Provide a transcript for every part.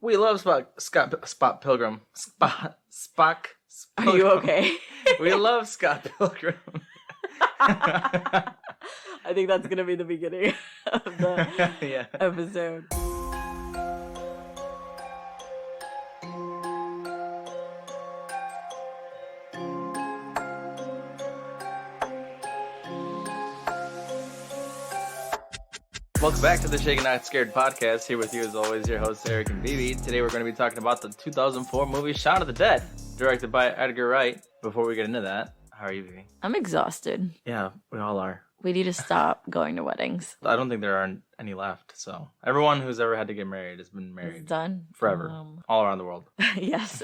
We love Spot Pilgrim. Spock. Are you okay? We love Scott Pilgrim. I think that's going to be the beginning of the episode. Welcome back to the Shaken Not Scared podcast. Here with you as always, your hosts Erick and Vivi. Today we're going to be talking about the 2004 movie Shaun of the Dead, directed by Edgar Wright. Before we get into that, how are you, Vivi? I'm exhausted. Yeah, we all are. We need to stop going to weddings. I don't think there are any left. So everyone who's ever had to get married has been married. It's done. Forever. All around the world. Yes.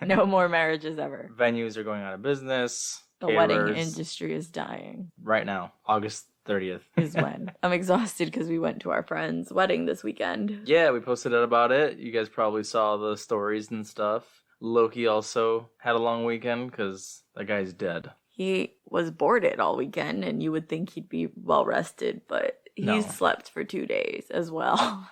No more marriages ever. Venues are going out of business. The wedding industry is dying. Right now, August 30th. Is when. I'm exhausted because we went to our friend's wedding this weekend. Yeah, we posted out about it. You guys probably saw the stories and stuff. Loki also had a long weekend because that guy's dead. He was boarded all weekend, and you would think he'd be well rested, but he slept for 2 days as well.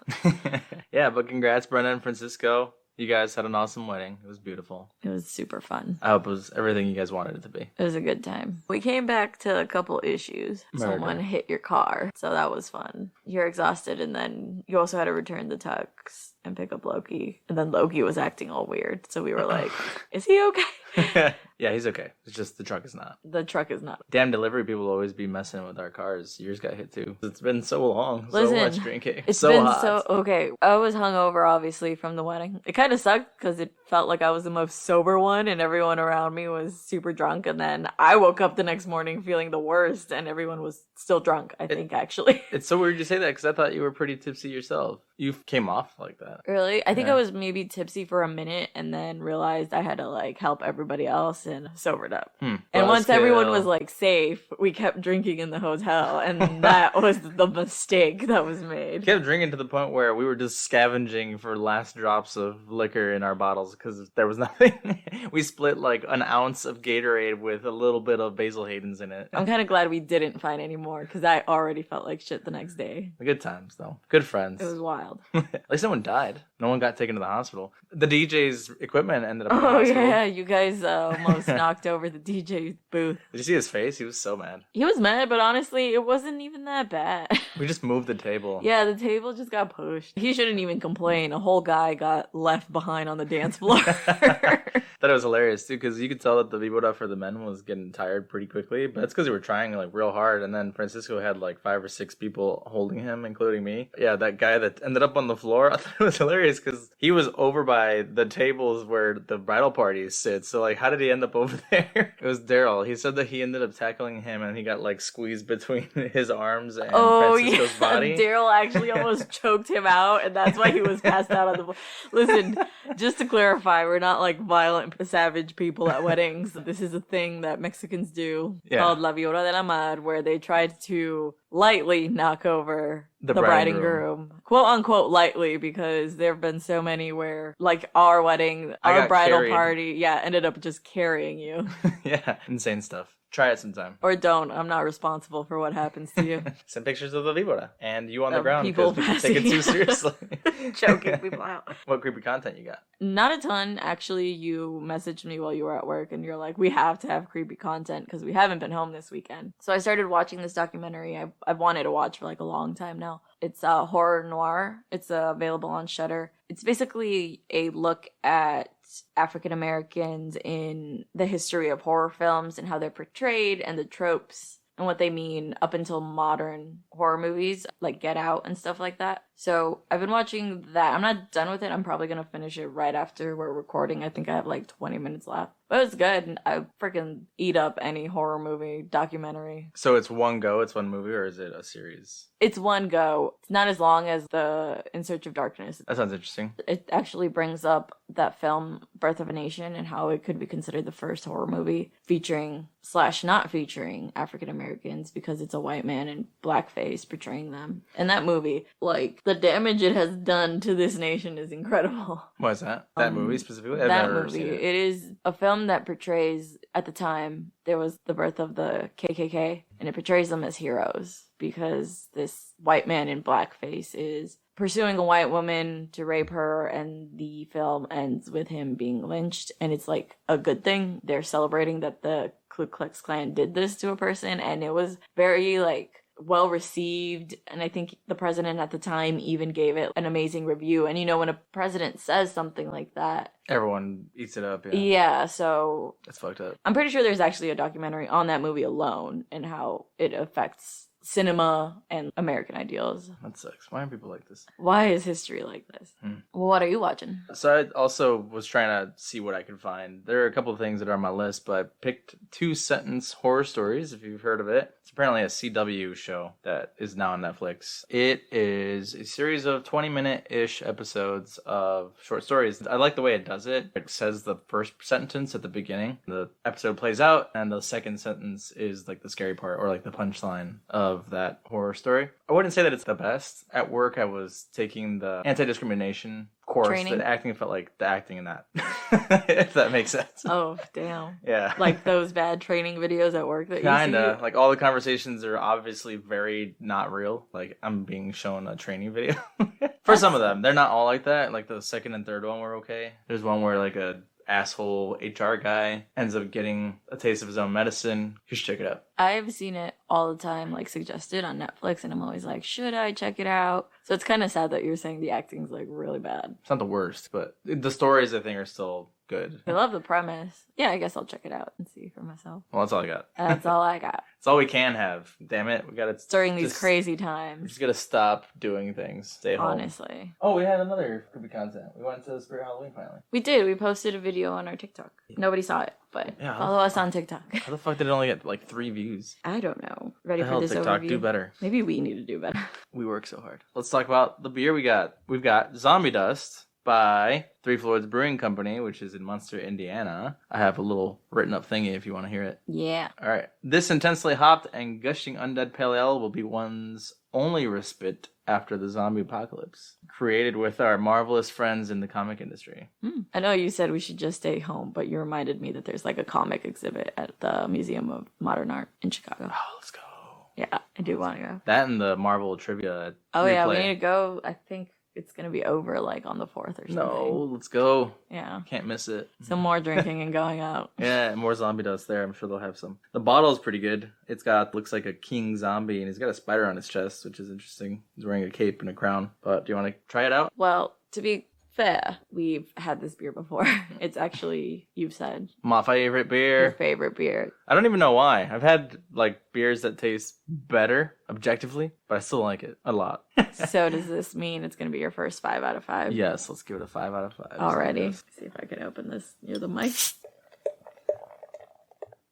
Yeah, but congrats, Brenda and Francisco. You guys had an awesome wedding. It was beautiful. It was super fun. I hope it was everything you guys wanted it to be. It was a good time. We came back to a couple issues. Murder. Someone hit your car, so that was fun. You're exhausted, and then you also had to return the tux and pick up Loki. And then Loki was acting all weird, so we were like, is he okay? Yeah, he's okay. It's just the truck is not. The truck is not. Damn delivery people always be messing with our cars. Yours got hit too. It's been so long. Listen, so much drinking. It's so been hot. so... Okay, I was hungover, obviously, from the wedding. It kind of sucked because it felt like I was the most sober one and everyone around me was super drunk. And then I woke up the next morning feeling the worst and everyone was still drunk, I think, actually. It's so weird you say that because I thought you were pretty tipsy yourself. You came off like that. Really? I think I was maybe tipsy for a minute and then realized I had to like help everybody else and sobered up. And once everyone was like safe, we kept drinking in the hotel and that was the mistake that was made. We kept drinking to the point where we were just scavenging for last drops of liquor in our bottles because there was nothing. We split like an ounce of Gatorade with a little bit of Basil Hayden's in it. I'm kind of glad we didn't find any more because I already felt like shit the next day. Good times though. Good friends. It was wild. At least no one died. No one got taken to the hospital. The DJ's equipment ended up in the hospital. Oh, yeah. You guys almost knocked over the DJ booth. Did you see his face? He was so mad. He was mad, but honestly, it wasn't even that bad. We just moved the table. Yeah, the table just got pushed. He shouldn't even complain. A whole guy got left behind on the dance floor. Thought it was hilarious, too, because you could tell that the Vivoda for the men was getting tired pretty quickly, but that's because they were trying, like, real hard, and then Francisco had, like, 5 or 6 people holding him, including me. Yeah, that guy that ended up on the floor, I thought it was hilarious, because he was over by the tables where the bridal party sits, so, like, how did he end up over there? It was Daryl. He said that he ended up tackling him, and he got, like, squeezed between his arms and Francisco's body. Daryl actually almost choked him out, and that's why he was passed out on the floor. Listen, just to clarify, we're not, like, violent, savage people at weddings. This is a thing that Mexicans do called La Viola de la Mar, where they tried to lightly knock over the bride and groom. Quote unquote lightly, because there have been so many where, like our wedding, our bridal party, ended up just carrying you. Yeah, insane stuff. Try it sometime. Or don't. I'm not responsible for what happens to you. Send pictures of the Vibora. And you on the ground because we take it too seriously. Choking people out. What creepy content you got? Not a ton. Actually, you messaged me while you were at work and you're like, we have to have creepy content because we haven't been home this weekend. So I started watching this documentary I've wanted to watch for like a long time now. It's horror noir. It's available on Shudder. It's basically a look at African Americans in the history of horror films and how they're portrayed and the tropes and what they mean up until modern horror movies like Get Out and stuff like that. So I've been watching that. I'm not done with it. I'm probably going to finish it right after we're recording. I think I have like 20 minutes left. But it's good. I freaking eat up any horror movie documentary. So it's one go? It's one movie, or is it a series? It's one go. It's not as long as the In Search of Darkness. That sounds interesting. It actually brings up that film, Birth of a Nation, and how it could be considered the first horror movie featuring / not featuring African Americans because it's a white man in blackface portraying them. And that movie, like, the damage it has done to this nation is incredible. What is that? That movie specifically? That movie. It is a film that portrays, at the time, there was the birth of the KKK. and it portrays them as heroes because this white man in blackface is pursuing a white woman to rape her, and the film ends with him being lynched, and it's like a good thing. They're celebrating that the Ku Klux Klan did this to a person, and it was very like well received, and I think the president at the time even gave it an amazing review. And you know, when a president says something like that, everyone eats it up. Yeah, so it's fucked up. I'm pretty sure there's actually a documentary on that movie alone and how it affects cinema and American ideals. That sucks. Why are people like this? Why is history like this? Well, what are you watching? So I also was trying to see what I could find. There are a couple of things that are on my list, but I picked 2-sentence horror stories, if you've heard of it. It's apparently a CW show that is now on Netflix. It is a series of 20-minute-ish episodes of short stories. I like the way it does it. It says the first sentence at the beginning. The episode plays out, and the second sentence is like the scary part, or like the punchline of that horror story. I wouldn't say that it's the best. At work, I was taking the anti-discrimination course. Training? That acting felt like the acting in that. If that makes sense. Oh, damn. Yeah. Like those bad training videos at work that you Kinda. see? Like all the conversations are obviously very not real. Like I'm being shown a training video. For some of them. They're not all like that. Like the second and third one were okay. There's one where like a asshole HR guy ends up getting a taste of his own medicine. You should check it out. I've seen it all the time, like suggested on Netflix, and I'm always like, should I check it out? So it's kind of sad that you're saying the acting's like really bad. It's not the worst, but the stories I think are still good. I love the premise. Yeah, I guess I'll check it out and see for myself. Well, that's all I got. That's all I got. It's all we can have. Damn it. We gotta During these just- crazy We times. just gotta stop doing things. Stay home. Honestly. Oh, we had another creepy content. We went to Spirit Halloween finally. We did. We posted a video on our TikTok. Nobody saw it, but Yeah. follow us on TikTok. How the fuck did it only get like 3 views? I don't know. Ready The for hell, this TikTok, overview? do better. Maybe we need to do better. We work so hard. Let's talk about the beer we got. We've got Zombie Dust by Floyds Brewing Company, which is in Munster, Indiana. I have a little written up thingy if you want to hear it. Yeah. All right. This intensely hopped and gushing undead pale ale will be one's only respite after the zombie apocalypse. Created with our marvelous friends in the comic industry. I know you said we should just stay home, but you reminded me that there's like a comic exhibit at the Museum of Modern Art in Chicago. Oh, let's go. Yeah, I do want to go. That and the Marvel trivia. Oh, yeah, we replay. need to go. I think it's going to be over like on the 4th or something. No, let's go. Yeah. Can't miss it. Some more drinking and going out. Yeah, and more zombie dust there. I'm sure they'll have some. The bottle's pretty good. It's got, looks like a king zombie, and he's got a spider on his chest, which is interesting. He's wearing a cape and a crown. But do you want to try it out? Well, to be fair, we've had this beer before. It's actually, you've said, My favorite your beer. favorite beer. I don't even know why. I've had, like, beers that taste better, objectively, but I still like it a lot. So does this mean it's going to be your first 5 out of 5? Yes, let's give it a 5 out of 5. Already. See if I can open this near the mic.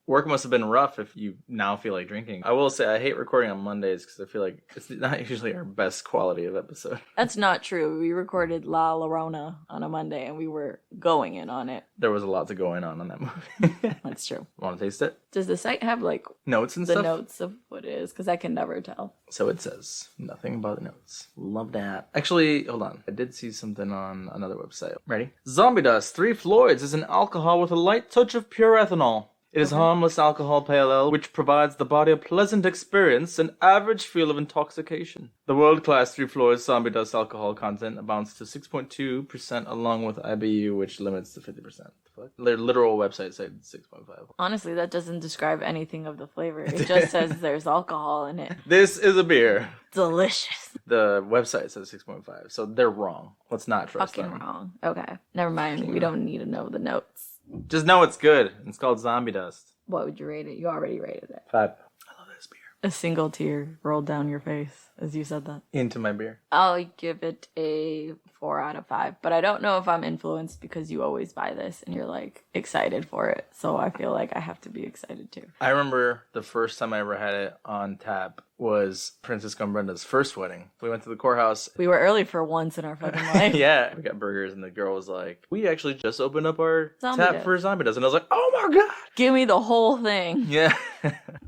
Work must have been rough if you now feel like drinking. I will say I hate recording on Mondays because I feel like it's not usually our best quality of episode. That's not true. We recorded La Llorona on a Monday and we were going in on it. There was a lot to go in on that movie. That's true. Want to taste it? Does the site have like Notes and the stuff? notes of what it is? Because I can never tell. So it says nothing about the notes. Love that. Actually, hold on. I did see something on another website. Ready? Zombie Dust 3 Floyds is an alcohol with a light touch of pure ethanol. It is harmless alcohol pale ale which provides the body a pleasant experience and average feel of intoxication. The world-class 3 Floyds Zombie Dust alcohol content amounts to 6.2% along with IBU, which limits to 50%. Their literal website said 6.5. Honestly, that doesn't describe anything of the flavor. It just says there's alcohol in it. This is a beer. Delicious. The website says 6.5, so they're wrong. Let's not trust Fucking them. wrong. Okay. Never mind. We don't need to know the notes. Just know it's good. It's called Zombie Dust. What would you rate it? You already rated it. 5. I love this beer. A single tear rolled down your face as you said that. Into my beer. I'll give it a 4 out of 5, but I don't know if I'm influenced because you always buy this and you're like excited for it. So I feel like I have to be excited too. I remember the first time I ever had it on tap was Francisco and Brenda's first wedding. We went to the courthouse. We were early for once in our fucking life. Yeah, we got burgers, and the girl was like, "We actually just opened up our Zombie tap Dust. for Zombie Dust," and I was like, "Oh my god!" Give me the whole thing. Yeah,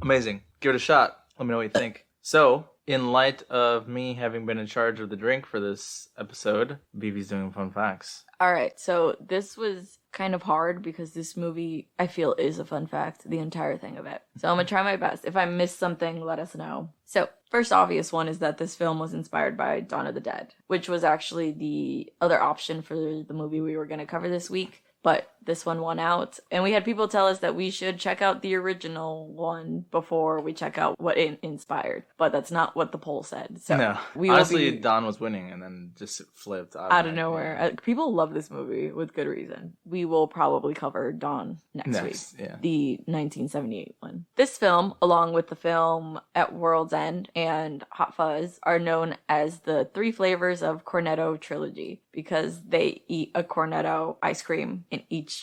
amazing. Give it a shot. Let me know what you think. So, in light of me having been in charge of the drink for this episode, Vivi's doing fun facts. All right, so this was kind of hard because this movie, I feel, is a fun fact, the entire thing of it. So I'm going to try my best. If I miss something, let us know. So, first obvious one is that this film was inspired by Dawn of the Dead, which was actually the other option for the movie we were going to cover this week. But this one won out. And we had people tell us that we should check out the original one before we check out what it inspired. But that's not what the poll said. So no. Honestly, Dawn was winning and then just flipped out of nowhere. Yeah. People love this movie with good reason. We will probably cover Dawn next week. Yeah. The 1978 one. This film, along with the film At World's End and Hot Fuzz, are known as the 3 flavors of Cornetto trilogy because they eat a Cornetto ice cream in each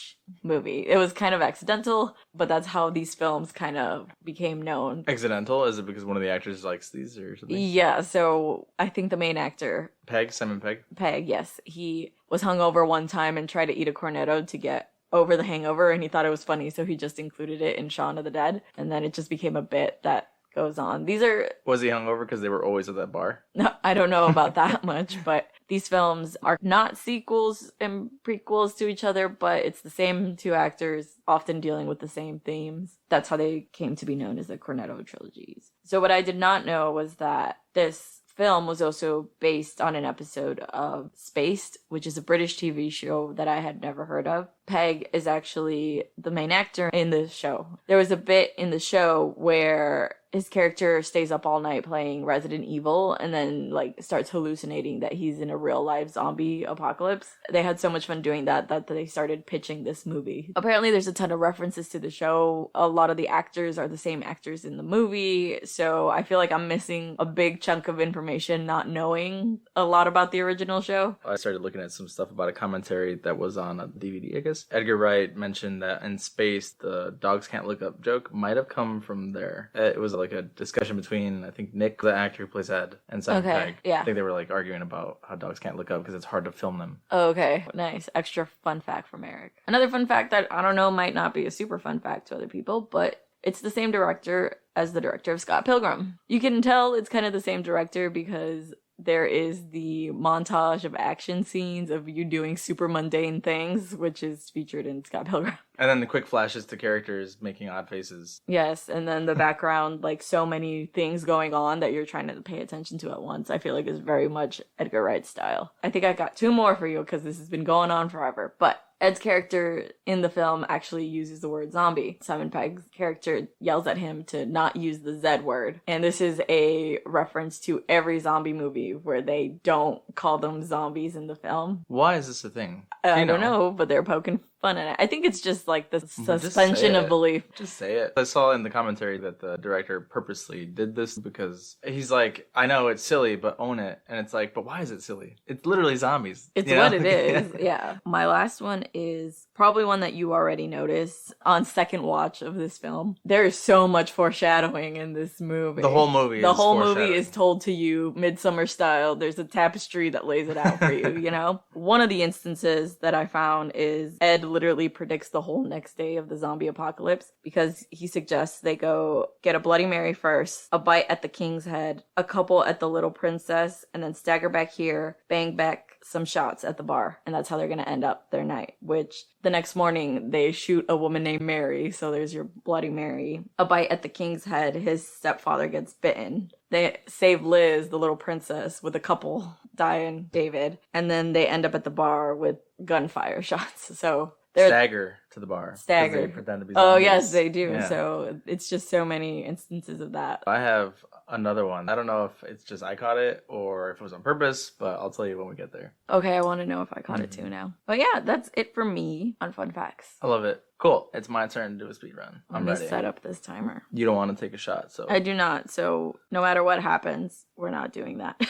movie. It was kind of accidental, but that's how these films kind of became known. Accidental? Is it because one of the actors likes these or something? Yeah, so I think the main actor... Simon Pegg? Pegg, yes. He was hungover one time and tried to eat a Cornetto to get over the hangover, and he thought it was funny, so he just included it in Shaun of the Dead, and then it just became a bit that goes on. These are... Was he hungover because they were always at that bar? No, I don't know about that much, but these films are not sequels and prequels to each other, but it's the same 2 actors often dealing with the same themes. That's how they came to be known as the Cornetto trilogies. So what I did not know was that this film was also based on an episode of Spaced, which is a British TV show that I had never heard of. Pegg is actually the main actor in the show. There was a bit in the show where his character stays up all night playing Resident Evil and then starts hallucinating that he's in a real life zombie apocalypse. They had so much fun doing that they started pitching this movie. Apparently there's a ton of references to the show. A lot of the actors are the same actors in the movie, so I feel like I'm missing a big chunk of information not knowing a lot about the original show. I started looking at some stuff about a commentary that was on a DVD, I guess. Edgar Wright mentioned that in Space, the dogs can't look up joke might have come from there. It was like a discussion between, I think, Nick, the actor who plays Ed, and Simon Pegg. Yeah. I think they were arguing about how dogs can't look up because it's hard to film them. Okay, nice. Extra fun fact from Eric. Another fun fact that I don't know might not be a super fun fact to other people, but it's the same director as the director of Scott Pilgrim. You can tell it's kind of the same director because there is the montage of action scenes of you doing super mundane things, which is featured in Scott Pilgrim. And then the quick flashes to characters making odd faces. Yes, and then the background, so many things going on that you're trying to pay attention to at once. I feel like is very much Edgar Wright style. I think I got 2 more for you because this has been going on forever, but Ed's character in the film actually uses the word zombie. Simon Pegg's character yells at him to not use the Z word. And this is a reference to every zombie movie where they don't call them zombies in the film. Why is this a thing? I don't know, but they're poking fun at it. I think it's just the suspension of belief. Just say it. I saw in the commentary that the director purposely did this because he's like, I know it's silly, but own it. And it's but why is it silly? It's literally zombies. It's what it is. Yeah. My last one is probably one that you already noticed on second watch of this film. There is so much foreshadowing in this movie. The whole movie is told to you Midsummer style. There's a tapestry that lays it out for you, One of the instances that I found is Ed literally predicts the whole next day of the zombie apocalypse because he suggests they go get a Bloody Mary first, a bite at the king's head, a couple at the little princess, and then stagger back here, bang back some shots at the bar. And that's how they're going to end up their night, which the next morning they shoot a woman named Mary. So there's your Bloody Mary. A bite at the king's head, his stepfather gets bitten. They save Liz, the little princess, with a couple dying David. And then they end up at the bar with gunfire shots. So stagger to the bar. Stagger. They pretend to be zombies. Oh, yes, they do. Yeah. So it's just so many instances of that. I have another one. I don't know if it's just I caught it or if it was on purpose, but I'll tell you when we get there. Okay, I want to know if I caught it too now. But yeah, that's it for me on fun facts. I love it. Cool. It's my turn to do a speed run. I'm ready. Let me set up this timer. You don't want to take a shot, so. I do not. So no matter what happens, we're not doing that.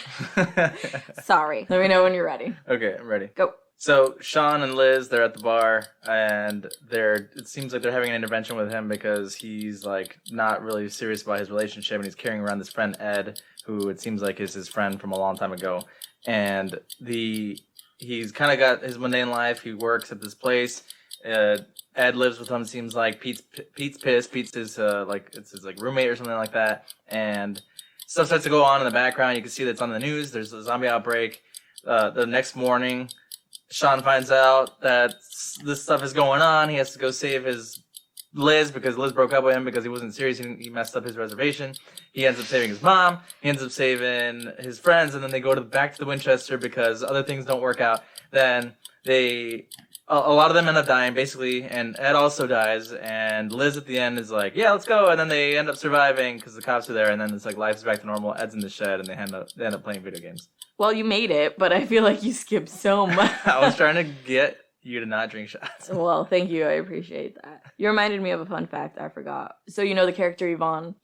Sorry. Let me know when you're ready. Okay, I'm ready. Go. So Shaun and Liz, they're at the bar, and it seems like they're having an intervention with him because he's not really serious about his relationship, and he's carrying around this friend Ed, who it seems like is his friend from a long time ago. And he's kind of got his mundane life. He works at this place. Ed lives with him. Seems like Pete's pissed. Pete's his it's his roommate or something like that, and stuff starts to go on in the background. You can see that it's on the news. There's a zombie outbreak. The next morning, Shaun finds out that this stuff is going on. He has to go save his Liz because Liz broke up with him because he wasn't serious. He messed up his reservation. He ends up saving his mom. He ends up saving his friends, and then they go back to the Winchester because other things don't work out. Then a lot of them end up dying, basically, and Ed also dies, and Liz at the end is like, yeah, let's go, and then they end up surviving because the cops are there, and then it's like life's back to normal. Ed's in the shed, and they end up playing video games. Well, you made it, but I feel like you skipped so much. I was trying to get you to not drink shots. Well, thank you. I appreciate that. You reminded me of a fun fact I forgot. So you know the character Yvonne?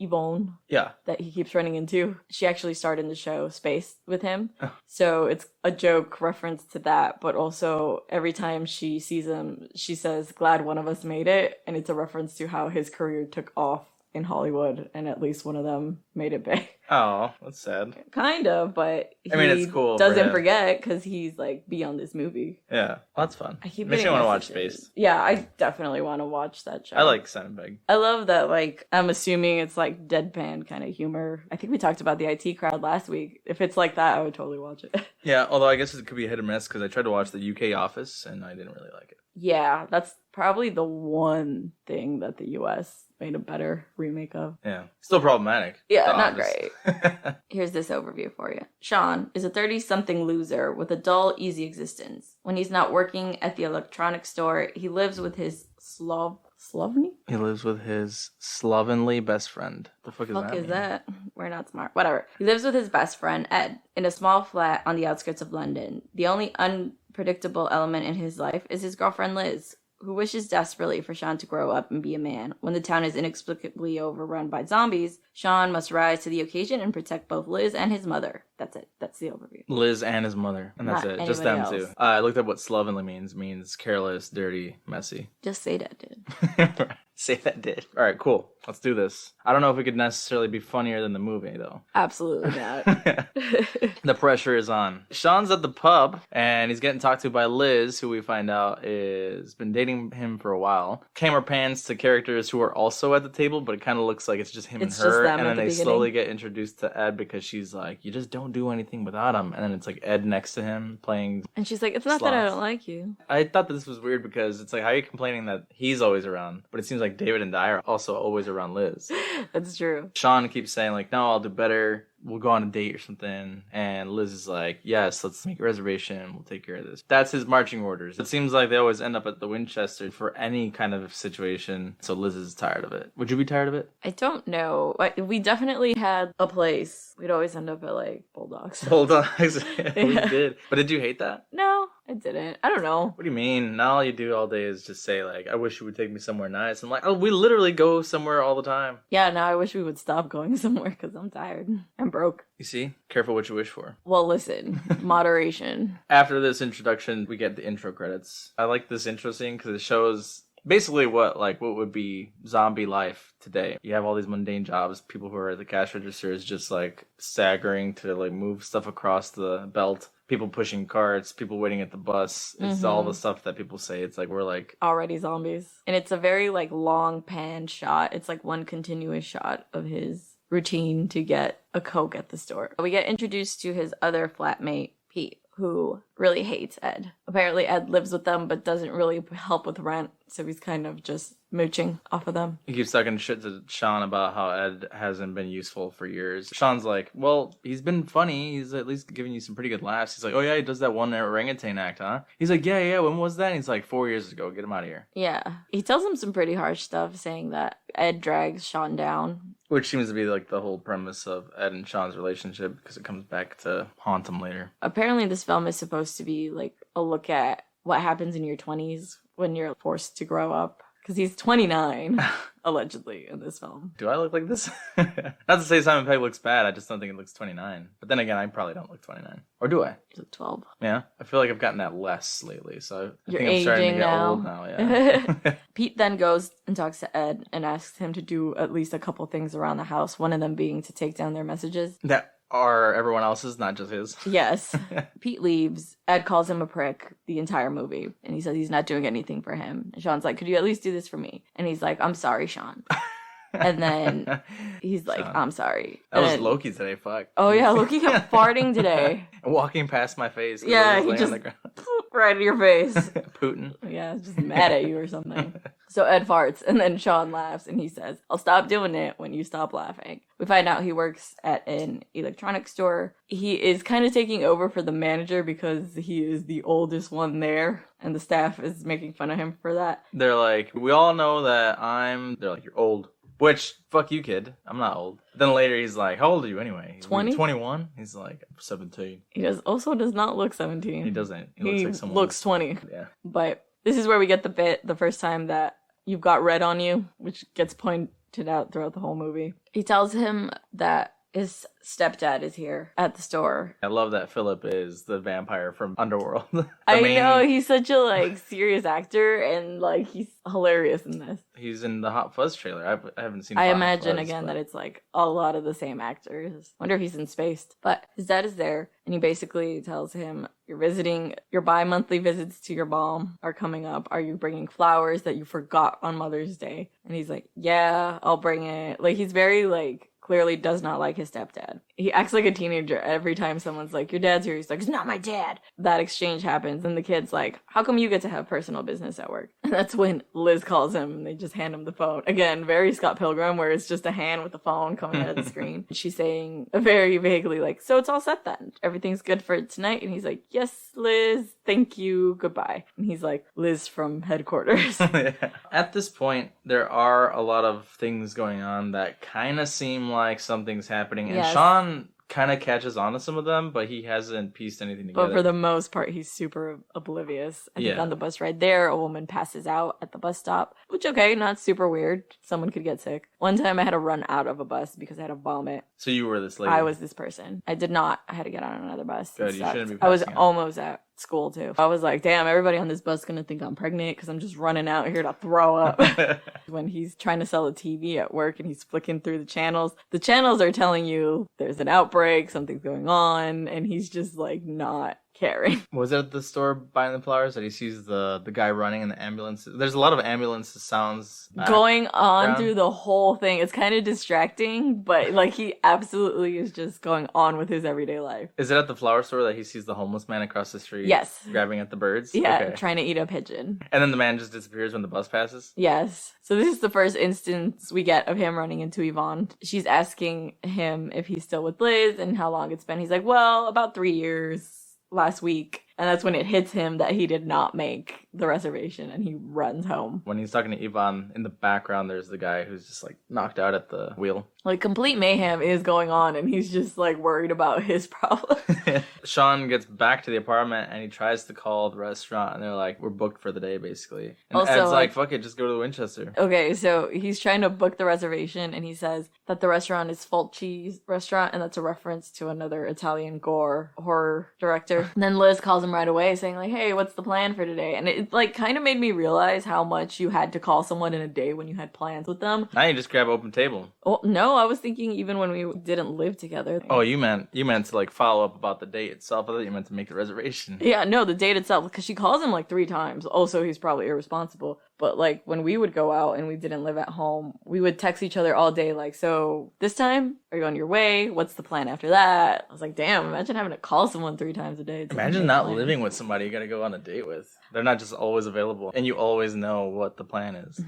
Yeah. That he keeps running into? She actually starred in the show Space with him. Oh. So it's a joke reference to that, but also every time she sees him, she says, glad one of us made it. And it's a reference to how his career took off in Hollywood, and at least one of them made it big. Oh, that's sad. Kind of, but it's cool. Doesn't forget because he's like beyond this movie. Yeah, well, that's fun. I keep makes me want to watch Space. Yeah, I definitely want to watch that show. I like Simon Pegg. I love that. Like, I'm assuming it's like deadpan kind of humor. I think we talked about the IT Crowd last week. If it's like that, I would totally watch it. Yeah, although I guess it could be hit or miss because I tried to watch the UK Office and I didn't really like it. Yeah, that's probably the one thing that the US made a better remake of. Yeah. Still problematic. Yeah, not great. Here's this overview for you. Shaun is a 30-something loser with a dull, easy existence. When he's not working at the electronics store, he lives with his Slovny? He lives with his slovenly best friend. The fuck is that? We're not smart. Whatever. He lives with his best friend, Ed, in a small flat on the outskirts of London. The only unpredictable element in his life is his girlfriend, Liz, who wishes desperately for Shaun to grow up and be a man. When the town is inexplicably overrun by zombies, Shaun must rise to the occasion and protect both Liz and his mother. That's it. That's the overview. Liz and his mother. And that's it. Just them two. I looked up what slovenly means. It means careless, dirty, messy. Just say that, dude. Say that did. All right, cool. Let's do this. I don't know if it could necessarily be funnier than the movie, though. Absolutely not. The pressure is on. Shaun's at the pub, and he's getting talked to by Liz, who we find out has been dating him for a while. Camera pans to characters who are also at the table, but it kind of looks like it's just him and her. And then they slowly get introduced to Ed because she's like, you just don't do anything without him. And then it's like Ed next to him playing And she's like, it's not slots. That I don't like you. I thought that this was weird because it's like, how are you complaining that he's always around? But it seems like David and Di are also always around Liz. That's true. Shaun keeps saying like, no, I'll do better. We'll go on a date or something. And Liz is like, yes, let's make a reservation. We'll take care of this. That's his marching orders. It seems like they always end up at the Winchester for any kind of situation. So Liz is tired of it. Would you be tired of it? I don't know. We definitely had a place. We'd always end up at like Bulldogs. Bulldogs. We did. But did you hate that? No, I didn't. I don't know. What do you mean? Now all you do all day is just say like, I wish you would take me somewhere nice. I'm like, oh, we literally go somewhere all the time. Yeah, now I wish we would stop going somewhere because I'm tired. I'm broke. You see? Careful what you wish for. Well, listen. Moderation. After this introduction, we get the intro credits. I like this intro scene because it shows basically what would be zombie life today. You have all these mundane jobs. People who are at the cash registers just like staggering to like move stuff across the belt. People pushing carts, people waiting at the bus. It's all the stuff that people say. It's like we're like already zombies. And it's a very like long pan shot. It's like one continuous shot of his routine to get a Coke at the store. We get introduced to his other flatmate, Pete, who really hates Ed. Apparently Ed lives with them but doesn't really help with rent, so he's kind of just mooching off of them. He keeps talking shit to Shaun about how Ed hasn't been useful for years. Shaun's like, well, he's been funny. He's at least giving you some pretty good laughs. He's like, oh yeah, he does that one orangutan act, huh? He's like, yeah, when was that? And he's like, 4 years ago. Get him out of here. Yeah. He tells him some pretty harsh stuff, saying that Ed drags Shaun down. Which seems to be like the whole premise of Ed and Shaun's relationship because it comes back to haunt him later. Apparently this film is supposed to be like a look at what happens in your 20s when you're forced to grow up. Because he's 29, allegedly, in this film. Do I look like this? Not to say Simon Pegg looks bad, I just don't think it looks 29. But then again, I probably don't look 29. Or do I? You look 12. Yeah? I feel like I've gotten that less lately, so I You're think I'm starting to get now. old now, yeah. Pete then goes and talks to Ed and asks him to do at least a couple things around the house, one of them being to take down their messages. That are everyone else's, not just his. Yes. Pete leaves. Ed calls him a prick the entire movie. And he says he's not doing anything for him. And Shaun's like, could you at least do this for me? And he's like, I'm sorry, Shaun. And then he's like, Shaun. I'm sorry. That was Loki today, fuck. Oh yeah, Loki kept farting today. Walking past my face. Yeah, he just right in your face. Putin. Yeah, just mad at you or something. So Ed farts, and then Shaun laughs, and he says, I'll stop doing it when you stop laughing. We find out he works at an electronics store. He is kind of taking over for the manager because he is the oldest one there, and the staff is making fun of him for that. They're like, we all know that They're like, you're old. Which, fuck you, kid. I'm not old. Then later he's like, how old are you anyway? 20? 21? He's like, 17. He does not look 17. He doesn't. He looks like someone. Looks 20. Yeah. But this is where we get the bit the first time that you've got red on you, which gets pointed out throughout the whole movie. He tells him that his stepdad is here at the store. I love that Philip is the vampire from Underworld. I know, he's such a serious actor, and he's hilarious in this. He's in the Hot Fuzz trailer. I haven't seen. I imagine that it's a lot of the same actors. Wonder if he's in Spaced. But his dad is there, and he basically tells him, your bi-monthly visits to your mom are coming up. Are you bringing flowers that you forgot on Mother's Day? And he's like, yeah, I'll bring it. He's very clearly does not like his stepdad. He acts like a teenager every time someone's like, your dad's here. He's like, it's not my dad. That exchange happens, and the kid's like, how come you get to have personal business at work? And that's when Liz calls him, and they just hand him the phone. Again, very Scott Pilgrim, where it's just a hand with the phone coming out of the screen. She's saying very vaguely, so it's all set then. Everything's good for tonight. And he's like, yes, Liz, thank you, goodbye. And he's like, Liz from headquarters. Yeah. At this point, there are a lot of things going on that kind of seem like something's happening. And Shaun kind of catches on to some of them, but he hasn't pieced anything together. But for the most part, he's super oblivious. I think on the bus ride there, a woman passes out at the bus stop, which, okay, not super weird. Someone could get sick. One time I had to run out of a bus because I had a vomit. So you were this lady? I was this person. I did not. I had to get on another bus. Good, you shouldn't be I was out. almost at school, too. I was like, damn, everybody on this bus is going to think I'm pregnant because I'm just running out here to throw up. When he's trying to sell a TV at work and he's flicking through the channels are telling you there's an outbreak, something's going on, and he's just not caring. Was it at the store buying the flowers that he sees the guy running in the ambulance? There's a lot of ambulance sounds going on through the whole thing. It's kind of distracting, but he absolutely is just going on with his everyday life. Is it at the flower store that he sees the homeless man across the street? Yes. Grabbing at the birds? Yeah, okay. Trying to eat a pigeon. And then the man just disappears when the bus passes? Yes. So this is the first instance we get of him running into Yvonne. She's asking him if he's still with Liz and how long it's been. He's like, well, about 3 years. Last week. And that's when it hits him that he did not make the reservation, and he runs home. When he's talking to Yvonne, in the background, there's the guy who's just knocked out at the wheel. Complete mayhem is going on, and he's just worried about his problem. Shaun gets back to the apartment, and he tries to call the restaurant, and they're like, we're booked for the day, basically. And also, Ed's like, fuck it, just go to the Winchester. Okay, so he's trying to book the reservation, and he says that the restaurant is Fulci's restaurant, and that's a reference to another Italian gore horror director. And then Liz calls him right away, saying hey, what's the plan for today? And it kind of made me realize how much you had to call someone in a day when you had plans with them. Now you just grab open table. Oh, no, I was thinking even when we didn't live together. Oh, you meant to follow up about the date itself. I thought you meant to make the reservation. Yeah, no, the date itself, because she calls him 3 times. Also, he's probably irresponsible. But when we would go out and we didn't live at home, we would text each other all day so this time, are you on your way? What's the plan after that? I was like, damn, imagine having to call someone 3 times a day. Imagine not living with somebody you gotta go on a date with. They're not just always available, and you always know what the plan is.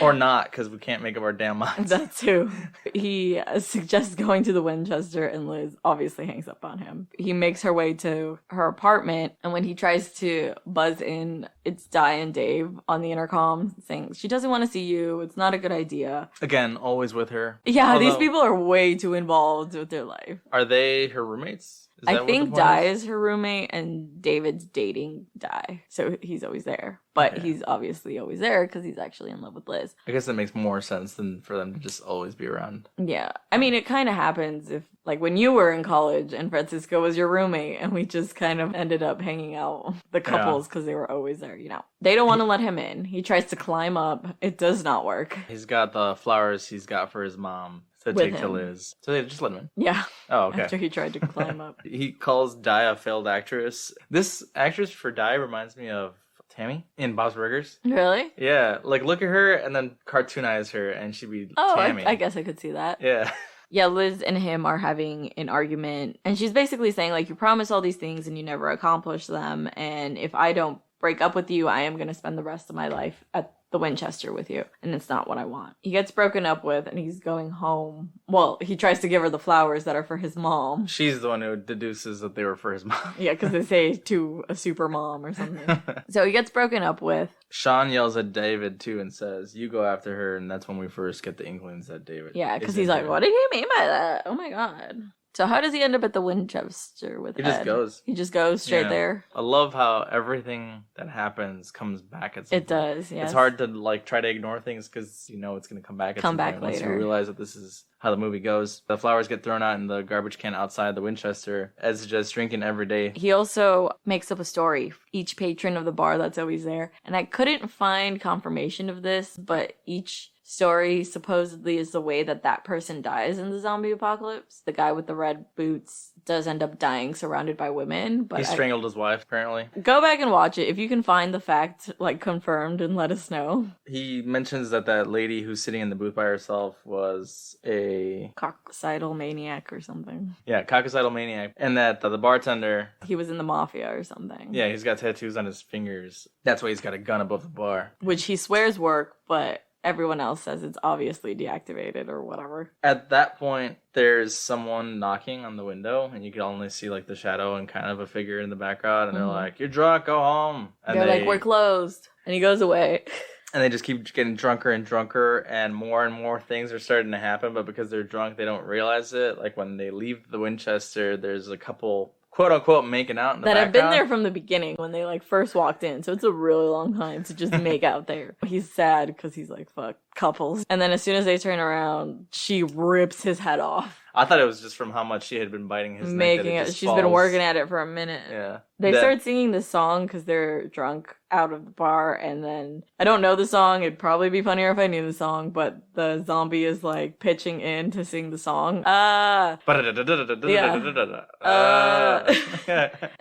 Or not, because we can't make up our damn minds. That too. He suggests going to the Winchester, and Liz obviously hangs up on him. He makes her way to her apartment, and when he tries to buzz in, it's Di and Dave on the intercom saying, she doesn't want to see you, it's not a good idea. Again, always with her. Yeah, these people are way too involved with their life. Are they her roommates? I think Di is her roommate, and David's dating Di, so he's always there. But he's obviously always there because he's actually in love with Liz. I guess that makes more sense than for them to just always be around. Yeah. I mean, it kind of happens if, when you were in college and Francisco was your roommate, and we just kind of ended up hanging out, the couples, because they were always there, They don't want to let him in. He tries to climb up. It does not work. He's got the flowers he's got for his mom to take to Liz. So they just let him in. Yeah. Oh, okay. After he tried to climb up. He calls Di a failed actress. This actress for Di reminds me of Tammy in Bob's Burgers. Really? Yeah. Look at her and then cartoonize her and she'd be Tammy. I guess I could see that. Yeah. Yeah, Liz and him are having an argument, and she's basically saying, like, you promise all these things and you never accomplish them, and if I don't break up with you, I am going to spend the rest of my life at the Winchester with you, and it's not what I want. He gets broken up with, and he's going home. Well, he tries to give her the flowers that are for his mom. She's the one who deduces that they were for his mom. Yeah, because they say to a super mom or something. So he gets broken up with. Shaun yells at David, too, and says, you go after her, and that's when we first get the inklings that David... Yeah, because he's like, what did he mean by that? Oh my god. So how does he end up at the Winchester with Ed? He just goes. He just goes straight there. I love how everything that happens comes back at some point. It does, yes. It's hard to like try to ignore things because you know it's going to come back at some point. Later. Once you realize that this is how the movie goes. The flowers get thrown out in the garbage can outside the Winchester. Ed's just drinking every day. He also makes up a story, each patron of the bar that's always there. And I couldn't find confirmation of this, but each story supposedly is the way that that person dies in the zombie apocalypse. The guy with the red boots does end up dying surrounded by women, but he strangled his wife, apparently. Go back and watch it if you can find the fact like confirmed, and let us know. He mentions that lady who's sitting in the booth by herself was a coccidal maniac or something. Yeah, coccidal maniac, and that the bartender, he was in the mafia or something. Yeah, he's got tattoos on his fingers. That's why he's got a gun above the bar, which he swears work, but everyone else says it's obviously deactivated or whatever. At that point, there's someone knocking on the window, and you can only see like the shadow and kind of a figure in the background, and they're like, you're drunk, go home. And they're like, we're closed. And he goes away. And they just keep getting drunker and drunker, and more things are starting to happen, but because they're drunk, they don't realize it. Like when they leave the Winchester, there's a couple quote-unquote making out in the background. That have been there from the beginning when they like first walked in, so it's a really long time to just make out there. He's sad because he's like, fuck, couples. And then as soon as they turn around, she rips his head off. I thought it was just from how much she had been biting his neck. She's been working at it for a minute. Yeah. They start singing this song because they're drunk out of the bar, and then I don't know the song. It'd probably be funnier if I knew the song, but the zombie is like pitching in to sing the song. And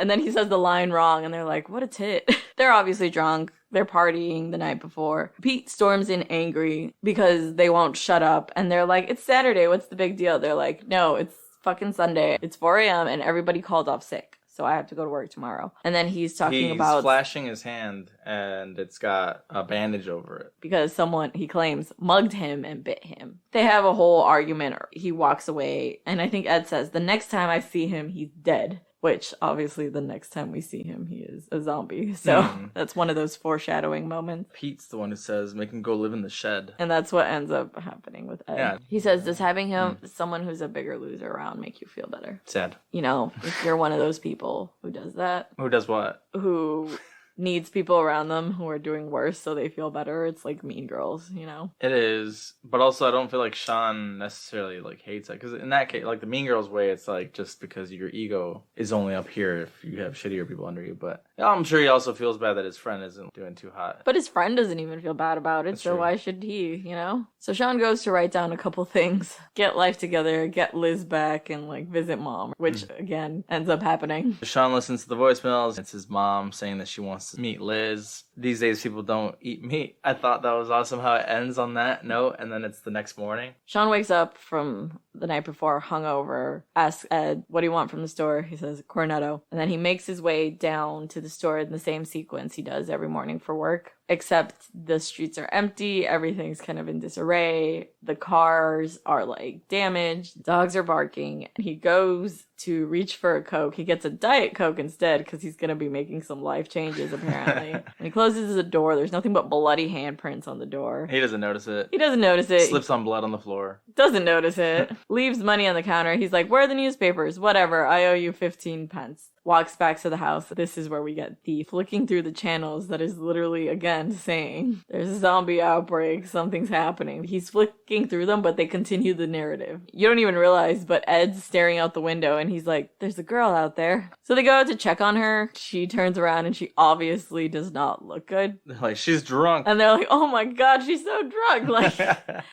then he says the line wrong, and they're like, what a tit. They're obviously drunk. They're partying the night before. Pete storms in angry because they won't shut up. And they're like, it's Saturday. What's the big deal? They're like, no, it's fucking Sunday. It's 4 a.m. and everybody called off sick. So I have to go to work tomorrow. And then he's talking about... He's flashing his hand and it's got a bandage over it. Because someone, he claims, mugged him and bit him. They have a whole argument. He walks away. And I think Ed says, the next time I see him, he's dead. Which, obviously, the next time we see him, he is a zombie. So that's one of those foreshadowing moments. Pete's the one who says, make him go live in the shed. And that's what ends up happening with Ed. Yeah. He says, does having him, someone who's a bigger loser around, make you feel better? Sad. You know, if you're one of those people who does that. Who does what? Who needs people around them who are doing worse so they feel better. It's like Mean Girls, you know? It is. But also, I don't feel like Shaun necessarily, like, hates it. Because in that case, like, the Mean Girls way, it's like, just because your ego is only up here if you have shittier people under you. But I'm sure he also feels bad that his friend isn't doing too hot. But his friend doesn't even feel bad about it, that's so true. Why should he, you know? So Shaun goes to write down a couple things. Get life together, get Liz back, and, like, visit mom. Which, again, ends up happening. Shaun listens to the voicemails. It's his mom saying that she wants to meet Liz. These days, people don't eat meat. I thought that was awesome how it ends on that note, and then it's the next morning. Shaun wakes up from the night before, hungover, asks Ed, what do you want from the store? He says, cornetto. And then he makes his way down to the store in the same sequence he does every morning for work. Except the streets are empty, everything's kind of in disarray, the cars are like damaged, dogs are barking, and he goes to reach for a Coke. He gets a Diet Coke instead because he's going to be making some life changes apparently. And he closes the door, there's nothing but bloody handprints on the door. He doesn't notice it. He doesn't notice it. Slips on blood on the floor. Doesn't notice it. Leaves money on the counter. He's like, where are the newspapers? Whatever, I owe you 15 pence. Walks back to the house. This is where we get the flicking through the channels that is literally, again, saying there's a zombie outbreak, something's happening. He's flicking through them, but they continue the narrative. You don't even realize, but Ed's staring out the window and he's like, there's a girl out there. So they go out to check on her. She turns around and she obviously does not look good. Like, she's drunk. And they're like, oh my god, she's so drunk.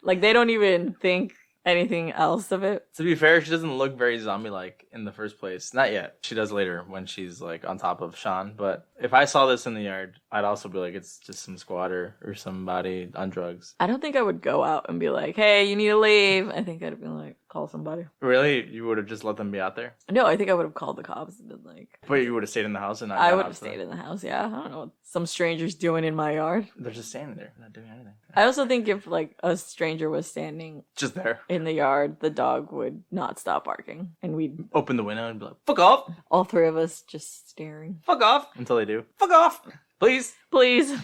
Like they don't even think anything else of it. To be fair, she doesn't look very zombie-like in the first place. Not yet. She does later when she's like on top of Shaun. But if I saw this in the yard, I'd also be like, it's just some squatter or somebody on drugs. I don't think I would go out and be like, hey, you need to leave. I think I'd be like, call somebody. Really? You would have just let them be out there? No, I think I would have called the cops and been like... But you would have stayed in the house and not I gone would have outside? stayed in the house, yeah. I don't know what some stranger's doing in my yard. They're just standing there, not doing anything. I also think if, like, a stranger was standing... Just there. In the yard, the dog would not stop barking. And we'd... Open the window and be like, fuck off! All three of us just staring. Fuck off! Until they do. Fuck off! Please! Please!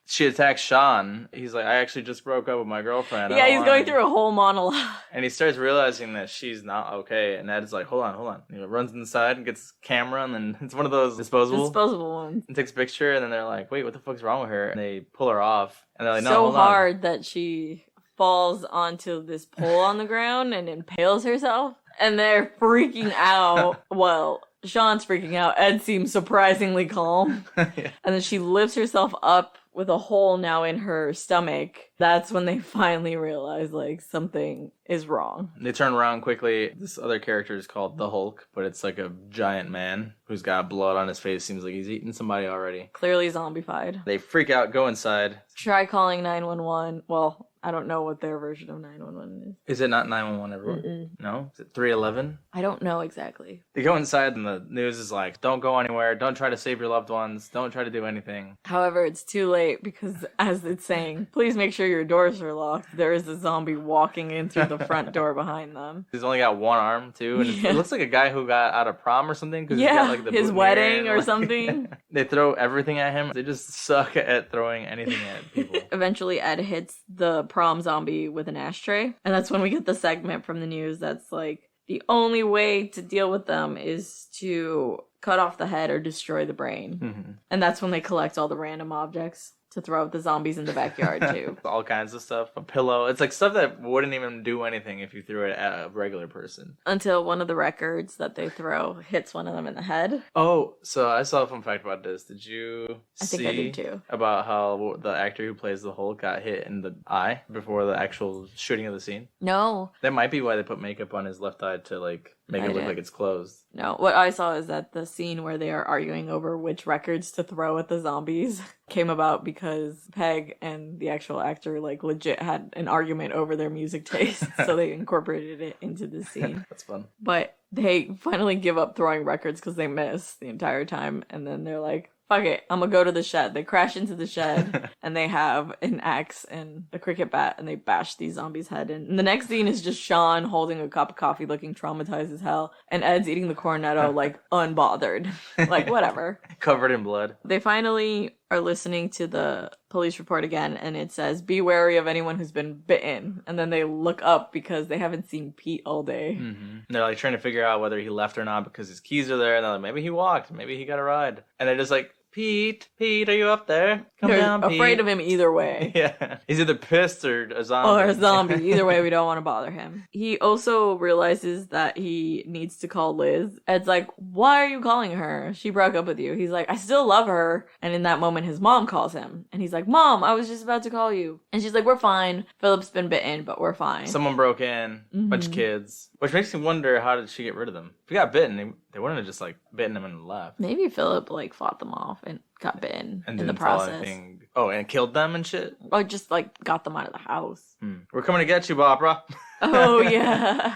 She attacks Shaun. He's like, I actually just broke up with my girlfriend. Yeah, he's going through a whole monologue. And he starts realizing that she's not okay. And Ed's like, hold on. He runs inside and gets a camera, and then it's one of those disposable ones. And takes a picture, and then they're like, wait, what the fuck's wrong with her? And they pull her off. And they're like, no, hold on. So hard that she falls onto this pole on the ground and impales herself. And they're freaking out. Well, Shaun's freaking out. Ed seems surprisingly calm. Yeah. And then she lifts herself up with a hole now in her stomach. That's when they finally realize, like, something is wrong. They turn around quickly. This other character is called the Hulk, but it's like a giant man who's got blood on his face. Seems like he's eaten somebody already. Clearly zombified. They freak out, go inside. Try calling 911. Well, I don't know what their version of 911 is. Is it not 911 everywhere? No? Is it 311? I don't know exactly. They go inside and the news is like, don't go anywhere. Don't try to save your loved ones. Don't try to do anything. However, it's too late because, as it's saying, please make sure your doors are locked. There is a zombie walking in through the front door behind them. He's only got one arm, too. And it looks like a guy who got out of prom or something. Yeah, he's got, like, the his wedding or something. They throw everything at him. They just suck at throwing anything at people. Eventually, Ed hits the prom zombie with an ashtray. And that's when we get the segment from the news that's like, the only way to deal with them is to cut off the head or destroy the brain. Mm-hmm. And that's when they collect all the random objects to throw at the zombies in the backyard, too. All kinds of stuff. A pillow. It's like stuff that wouldn't even do anything if you threw it at a regular person. Until one of the records that they throw hits one of them in the head. Oh, so I saw a fun fact about this. Did you I think I did, too. About how the actor who plays the Hulk got hit in the eye before the actual shooting of the scene? No. That might be why they put makeup on his left eye to, like, make it look like it's closed. No, what I saw is that the scene where they are arguing over which records to throw at the zombies came about because Peg and the actual actor, like, legit had an argument over their music taste, so they incorporated it into the scene. That's fun. But they finally give up throwing records because they miss the entire time, and then they're like, fuck it, I'm gonna go to the shed. They crash into the shed, and they have an axe and a cricket bat, and they bash these zombies' head in. And the next scene is just Shaun holding a cup of coffee, looking traumatized as hell, and Ed's eating the cornetto, like, unbothered. Like, whatever. Covered in blood. They finally are listening to the police report again, and it says, be wary of anyone who's been bitten. And then they look up because they haven't seen Pete all day. Mm-hmm. And they're, like, trying to figure out whether he left or not because his keys are there, and they're like, maybe he walked, maybe he got a ride. And they're just like, Pete, are you up there? Come down, Pete. Afraid of him either way. Yeah. He's either pissed or a zombie. Or a zombie. Either way, we don't want to bother him. He also realizes that he needs to call Liz. Ed's like, why are you calling her? She broke up with you. He's like, I still love her. And in that moment, his mom calls him. And he's like, Mom, I was just about to call you. And she's like, we're fine. Philip's been bitten, but we're fine. Someone broke in. Bunch of kids. Which makes me wonder, how did she get rid of them? If he got bitten, they wouldn't have just, like, bitten him and left. Maybe Philip, like, fought them off and got bitten in the process. Oh, and killed them and shit? Or just, like, got them out of the house. We're coming to get you, Barbara. Oh, yeah.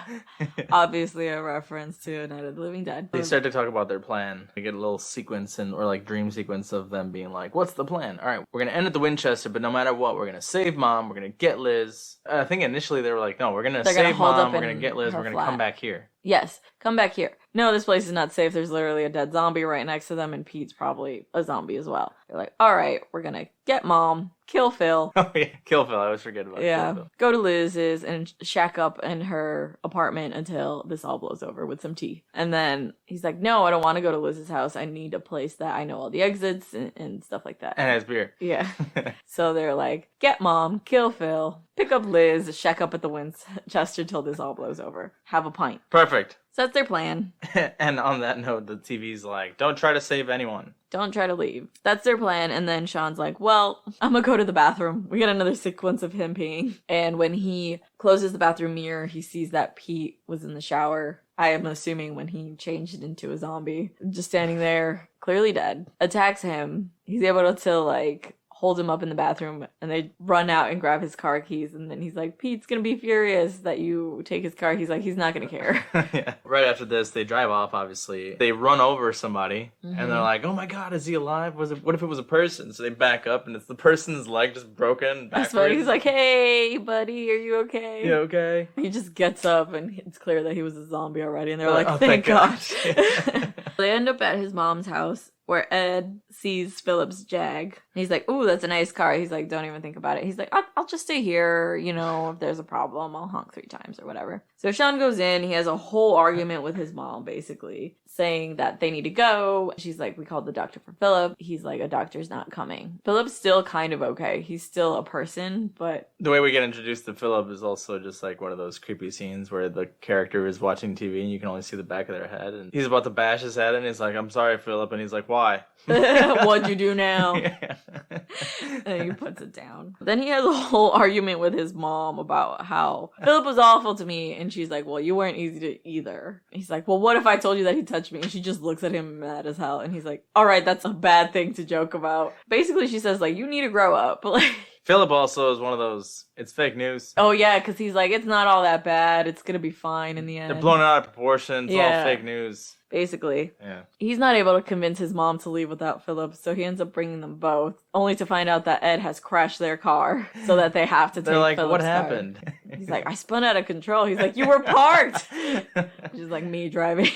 Obviously a reference to Night of the Living Dead. They start to talk about their plan. We get a little sequence or like dream sequence of them being like, what's the plan? All right, we're going to end at the Winchester, but no matter what, we're going to save Mom. We're going to get Liz. I think initially they were like, no, we're going to save Mom. We're going to get Liz. We're going to come back here. Yes, come back here. No, this place is not safe. There's literally a dead zombie right next to them, and Pete's probably a zombie as well. They're like, all right, we're going to get Mom, kill Phil. Oh, yeah, kill Phil. I always forget about Phil. Go to Liz's and shack up in her apartment until this all blows over with some tea. And then he's like, no, I don't want to go to Liz's house. I need a place that I know all the exits and stuff like that. And has beer. Yeah. So they're like, get Mom, kill Phil, pick up Liz, shack up at the Winchester till this all blows over. Have a pint. Perfect. So that's their plan. And on that note, the TV's like, don't try to save anyone. Don't try to leave. That's their plan. And then Shaun's like, well, I'm gonna go to the bathroom. We get another sequence of him peeing. And when he closes the bathroom mirror, he sees that Pete was in the shower. I am assuming when he changed into a zombie. Just standing there, clearly dead. Attacks him. He's able to, like, holds him up in the bathroom, and they run out and grab his car keys, and then he's like, Pete's gonna be furious that you take his car. He's like, he's not gonna care. Yeah. Right after this, they drive off, obviously. They run over somebody, and they're like, oh my god, is he alive? What if it was a person? So they back up, and it's the person's leg just broken backwards. That's funny. He's like, hey, buddy, are you okay? You okay? He just gets up, and it's clear that he was a zombie already, and they're like, thank God. They end up at his mom's house, where Ed sees Philip's Jag. And he's like, ooh, that's a nice car. He's like, don't even think about it. He's like, I'll just stay here. You know, if there's a problem, I'll honk 3 times or whatever. So Shaun goes in. He has a whole argument with his mom, basically, saying that they need to go. She's like, we called the doctor for Philip. He's like, a doctor's not coming. Philip's still kind of okay. He's still a person, but... The way we get introduced to Philip is also just like one of those creepy scenes where the character is watching TV and you can only see the back of their head. And he's about to bash his head and he's like, I'm sorry, Philip. And he's like, why? What'd you do now? Yeah. And he puts it down. Then he has a whole argument with his mom about how Philip was awful to me, and she's like, well, you weren't easy to either. He's like, well, what if I told you that he touched me? And she just looks at him mad as hell, and he's like, all right, that's a bad thing to joke about. Basically, she says, like, you need to grow up. Like, Philip also is one of those, it's fake news. oh yeah, because he's like, it's not all that bad, it's gonna be fine in the end. They're blown out of proportion, it's all fake news. Basically. Yeah. He's not able to convince his mom to leave without Philip, so he ends up bringing them both, only to find out that Ed has crashed their car, so that they have to take They're like, Philip's what car. happened? He's like, I spun out of control. He's like, you were parked! Which is like me driving.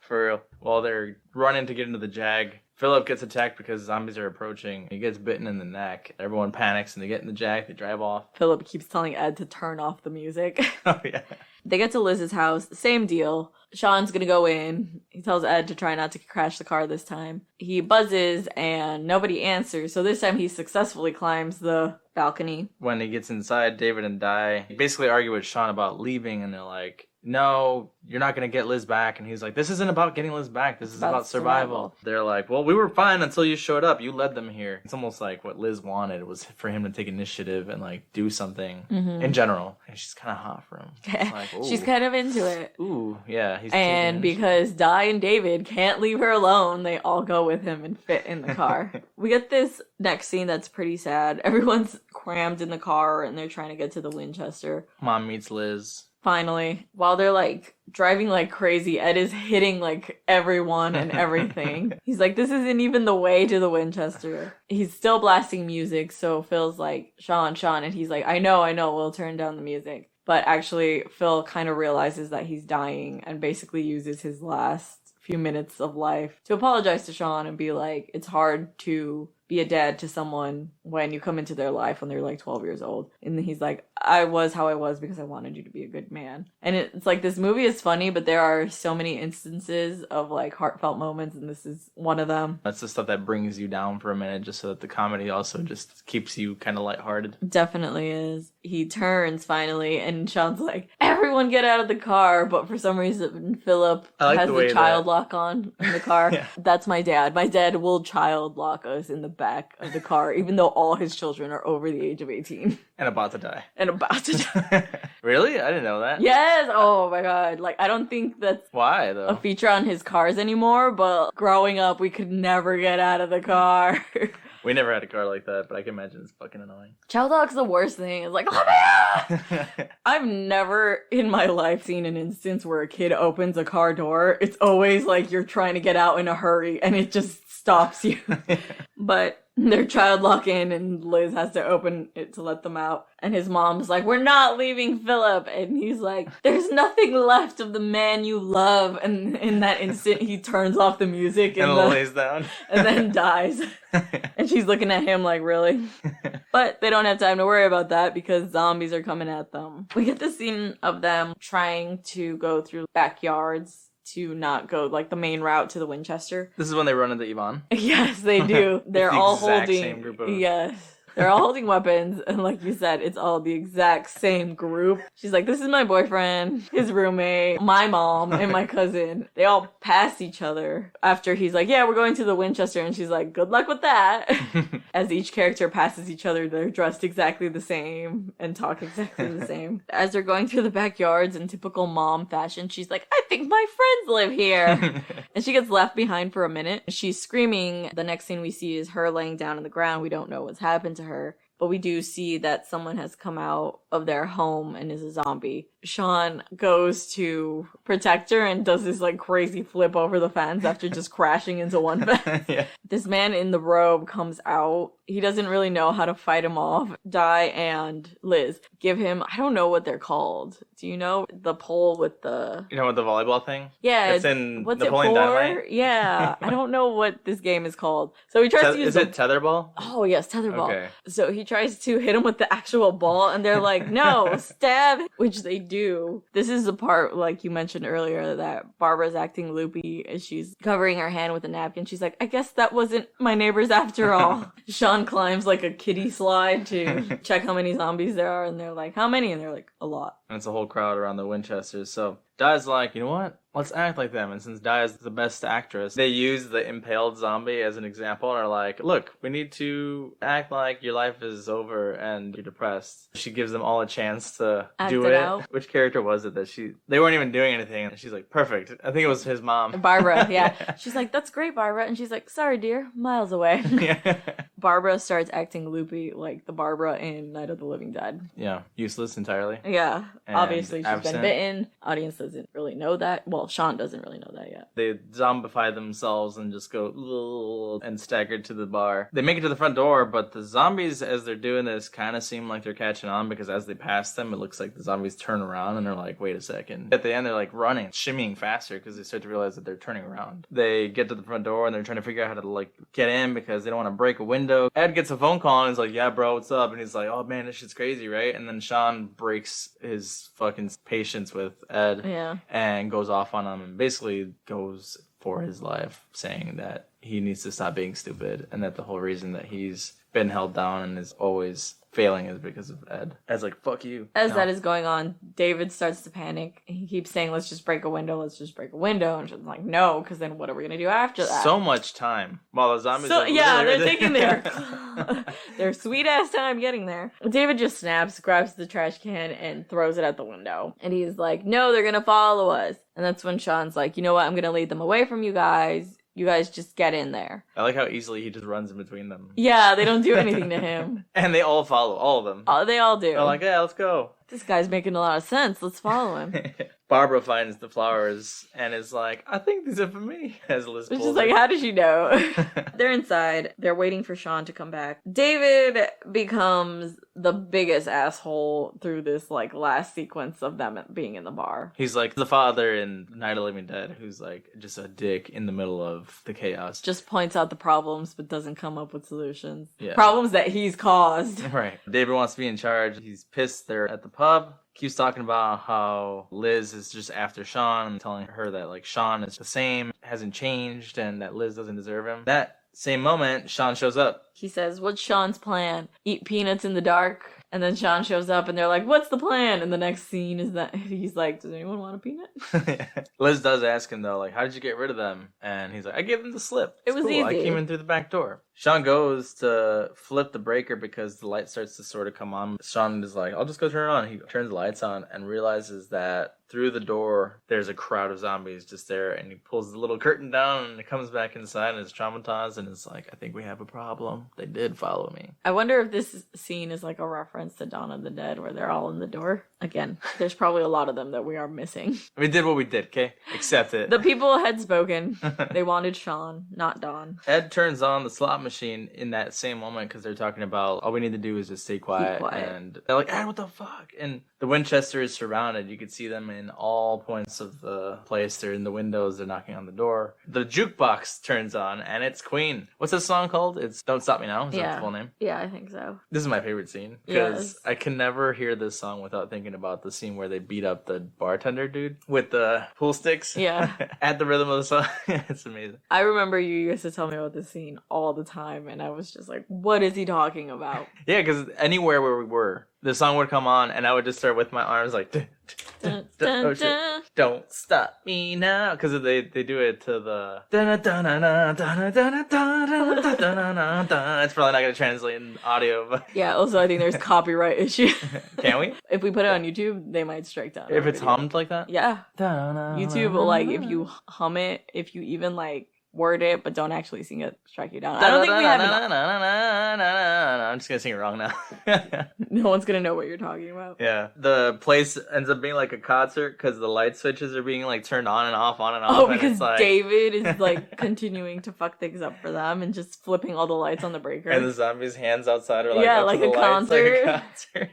For real. While they're running to get into the Jag, Philip gets attacked because zombies are approaching. He gets bitten in the neck. Everyone panics and they get in the Jag. They drive off. Philip keeps telling Ed to turn off the music. Oh, yeah. They get to Liz's house. Same deal. Shaun's gonna go in. He tells Ed to try not to crash the car this time. He buzzes and nobody answers. So this time he successfully climbs the balcony. When he gets inside, David and Di basically argue with Shaun about leaving, and they're like, no, you're not going to get Liz back. And he's like, this isn't about getting Liz back. This is about survival. They're like, well, we were fine until you showed up. You led them here. It's almost like what Liz wanted was for him to take initiative and like do something in general. And she's kind of hot for him. Like, she's kind of into it. Ooh, yeah. And because Di and David can't leave her alone, they all go with him and fit in the car. We get this next scene that's pretty sad. Everyone's crammed in the car and they're trying to get to the Winchester. Mom meets Liz. Finally, while they're like driving like crazy, Ed is hitting like everyone and everything. He's like, this isn't even the way to the Winchester. He's still blasting music, so Phil's like, Shaun, and he's like, I know, we'll turn down the music. But actually, Phil kind of realizes that he's dying and basically uses his last few minutes of life to apologize to Shaun and be like, it's hard to be a dad to someone when you come into their life when they're like 12 years old. And he's like, I was how I was because I wanted you to be a good man. And it's like, this movie is funny, but there are so many instances of like heartfelt moments, and this is one of them. That's the stuff that brings you down for a minute, just so that the comedy also just keeps you kind of lighthearted. Definitely is. He turns finally, and Shaun's like, everyone get out of the car. But for some reason, Philip has the child lock on in the car. Yeah. That's my dad. My dad will child lock us in the back of the car, even though all his children are over the age of 18. And about to die. Really? I didn't know that. Yes! Oh my god. Like, I don't think that's why though a feature on his cars anymore, but growing up, we could never get out of the car. We never had a car like that, but I can imagine it's fucking annoying. Child lock's the worst thing. It's like, I've never in my life seen an instance where a kid opens a car door. It's always like you're trying to get out in a hurry and it just stops you. But they're child lock in and Liz has to open it to let them out. And his mom's like, we're not leaving Philip. And he's like, there's nothing left of the man you love. And in that instant, he turns off the music and lays down. And then dies. And she's looking at him like, really? But they don't have time to worry about that because zombies are coming at them. We get the scene of them trying to go through backyards to not go like the main route to the Winchester. This is when they run into Yvonne. Yes, they do. They're all holding. Same group of... Yes. They're all holding weapons, and like you said, it's all the exact same group. She's like, this is my boyfriend, his roommate, my mom, and my cousin. They all pass each other after he's like, yeah, we're going to the Winchester, and she's like, good luck with that. As each character passes each other, they're dressed exactly the same and talk exactly the same. As they're going through the backyards in typical mom fashion, she's like, I think my friends live here. And she gets left behind for a minute. She's screaming. The next scene we see is her laying down on the ground. We don't know what's happened to her. But we do see that someone has come out of their home and is a zombie. Shaun goes to protect her and does this like crazy flip over the fence after just crashing into one fence. Yeah. This man in the robe comes out. He doesn't really know how to fight him off. Di and Liz give him, I don't know what they're called. Do you know the pole with the... You know what the volleyball thing? Yeah. It's in what's Napoleon it for? Dynamite? Yeah. I don't know what this game is called. So he tries to use... Is it Tetherball? Oh, yes, Tetherball. Okay. So he tries to hit him with the actual ball, and they're like, no, stab, which they do. This is the part, like you mentioned earlier, that Barbara's acting loopy as she's covering her hand with a napkin. She's like, I guess that wasn't my neighbors after all. Shaun climbs like a kiddie slide to check how many zombies there are, and they're like, how many? And they're like, a lot. And it's a whole crowd around the Winchesters. So Di's like, you know what? Let's act like them. And since Di is the best actress, they use the impaled zombie as an example and are like, look, we need to act like your life is over and you're depressed. She gives them all a chance to do it. Out. Which character was it that they weren't even doing anything? And she's like, perfect. I think it was his mom. Barbara, yeah. She's like, that's great, Barbara. And she's like, sorry, dear, miles away. Yeah. Barbara starts acting loopy like the Barbara in Night of the Living Dead. Yeah, useless entirely. Yeah, and obviously she's absent. Been bitten. Audience doesn't really know that. Well, Shaun doesn't really know that yet. They zombify themselves and just go and stagger to the bar. They make it to the front door, but the zombies, as they're doing this, kind of seem like they're catching on because as they pass them, it looks like the zombies turn around and they're like, wait a second. At the end, they're like running, shimmying faster because they start to realize that they're turning around. They get to the front door and they're trying to figure out how to like get in because they don't want to break a window. Ed gets a phone call and he's like, yeah, bro, what's up? And he's like, oh man, this shit's crazy, right? And then Shaun breaks his fucking patience with Ed and goes off on him and basically goes for his life, saying that he needs to stop being stupid and that the whole reason that he's been held down and is always failing is because of Ed. Ed's like, fuck you. As that is going on, David starts to panic. He keeps saying, let's just break a window, let's just break a window. And she's like, no, because then what are we going to do after that? So much time. While the zombies are they're taking their sweet-ass time getting there. David just snaps, grabs the trash can, and throws it at the window. And he's like, no, they're going to follow us. And that's when Shaun's like, you know what? I'm going to lead them away from you guys. You guys just get in there. I like how easily he just runs in between them. Yeah, they don't do anything to him. And they all follow, all of them. They all do. They're like, yeah, let's go. This guy's making a lot of sense. Let's follow him. Barbara finds the flowers and is like, I think these are for me. As Liz Which is like, how did she know? They're inside. They're waiting for Shaun to come back. David becomes the biggest asshole through this like last sequence of them being in the bar. He's like the father in Night of the Living Dead who's like just a dick in the middle of the chaos. Just points out the problems but doesn't come up with solutions. Yeah. Problems that he's caused. Right. David wants to be in charge. He's pissed they're at the pub. Keeps talking about how Liz is just after Shaun and telling her that like Shaun is the same, hasn't changed, and that Liz doesn't deserve him. That same moment, Shaun shows up. He says, what's Shaun's plan? Eat peanuts in the dark? And then Shaun shows up and they're like, what's the plan? And the next scene is that he's like, does anyone want a peanut? Liz does ask him though, like, how did you get rid of them? And he's like, I gave them the slip. It was easy. I came in through the back door. Shaun goes to flip the breaker because the light starts to sort of come on. Shaun is like, I'll just go turn it on. He turns the lights on and realizes that through the door, there's a crowd of zombies just there. And he pulls the little curtain down and it comes back inside and is traumatized. And it's like, I think we have a problem. They did follow me. I wonder if this scene is like a reference to Dawn of the Dead where they're all in the door. Again, there's probably a lot of them that we are missing. We did what we did, okay? Accept it. The people had spoken. They wanted Shaun, not Dawn. Ed turns on the slot machine in that same moment because they're talking about all we need to do is just stay quiet. And they're like, Ed, what the fuck? And the Winchester is surrounded. You could see them in all points of the place. They're in the windows. They're knocking on the door. The jukebox turns on, and it's Queen. What's this song called? It's Don't Stop Me Now. Is that the full name? Yeah, I think so. This is my favorite scene because I can never hear this song without thinking about the scene where they beat up the bartender dude with the pool sticks. Yeah. At the rhythm of the song. It's amazing. I remember you used to tell me about this scene all the time, and I was just like, what is he talking about? Yeah, because anywhere where we were, the song would come on, and I would just start with my arms like, Dun, dun, oh, shit. Don't stop me now. Because they do it to the... It's probably not going to translate in audio. But yeah, also I think there's copyright issues. Can we? If we put it on YouTube, they might strike down. If it's hummed like that? Yeah. YouTube will, like, if you hum it, if you even, like, word it, but don't actually sing it, strike you down. I don't think we have enough. I'm just gonna sing it wrong now. No one's gonna know what you're talking about. Yeah, the place ends up being like a concert because the light switches are being like turned on and off, on and off. Oh, because it's like... David is like continuing to fuck things up for them and just flipping all the lights on the breaker. And the zombies' hands outside are like yeah, up like to the a lights, concert. like a concert.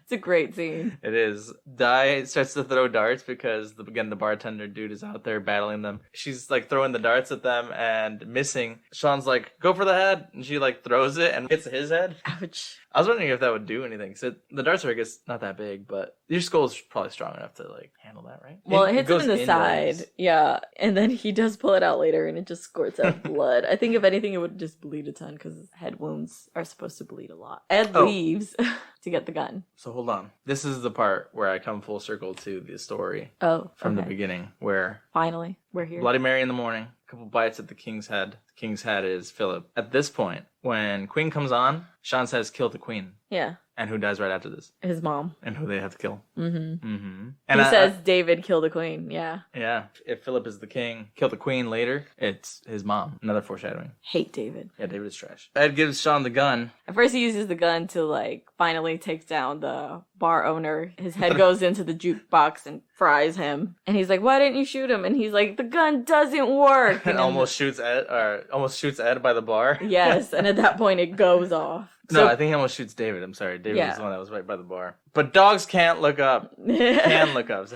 It's a great scene. It is. Di starts to throw darts because the bartender dude is out there battling them. She's like throwing the darts at them and missing. Shaun's like, go for the head. And she like throws it and hits his head. Ouch. I was wondering if that would do anything. So the darts are, I guess, not that big, but your skull's probably strong enough to like handle that, right? Well, it hits him goes in the inwards. side. Yeah. And then he does pull it out later and it just squirts out blood. I think if anything, it would just bleed a ton because head wounds are supposed to bleed a lot. Ed leaves to get the gun. So hold on. This is the part where I come full circle to the story. Oh, from the beginning, where finally we're here. Bloody Mary in the morning, a couple bites at the king's head. The king's head is Philip. At this point, when Queen comes on, Shaun says, kill the queen. Yeah. And who dies right after this? His mom. And who they have to kill. Mm-hmm. Mm-hmm. And he says, David, kill the queen. Yeah. Yeah. If Philip is the king, kill the queen later, it's his mom. Another foreshadowing. Hate David. Yeah, David is trash. Ed gives Shaun the gun. At first he uses the gun to, like, finally take down the bar owner. His head goes into the jukebox and fries him. And he's like, why didn't you shoot him? And he's like, the gun doesn't work. And almost shoots Ed by the bar. Yes. And at that point it goes off. No, I think he almost shoots David. I'm sorry. David was the one that was right by the bar. But dogs can't look up. Can look up.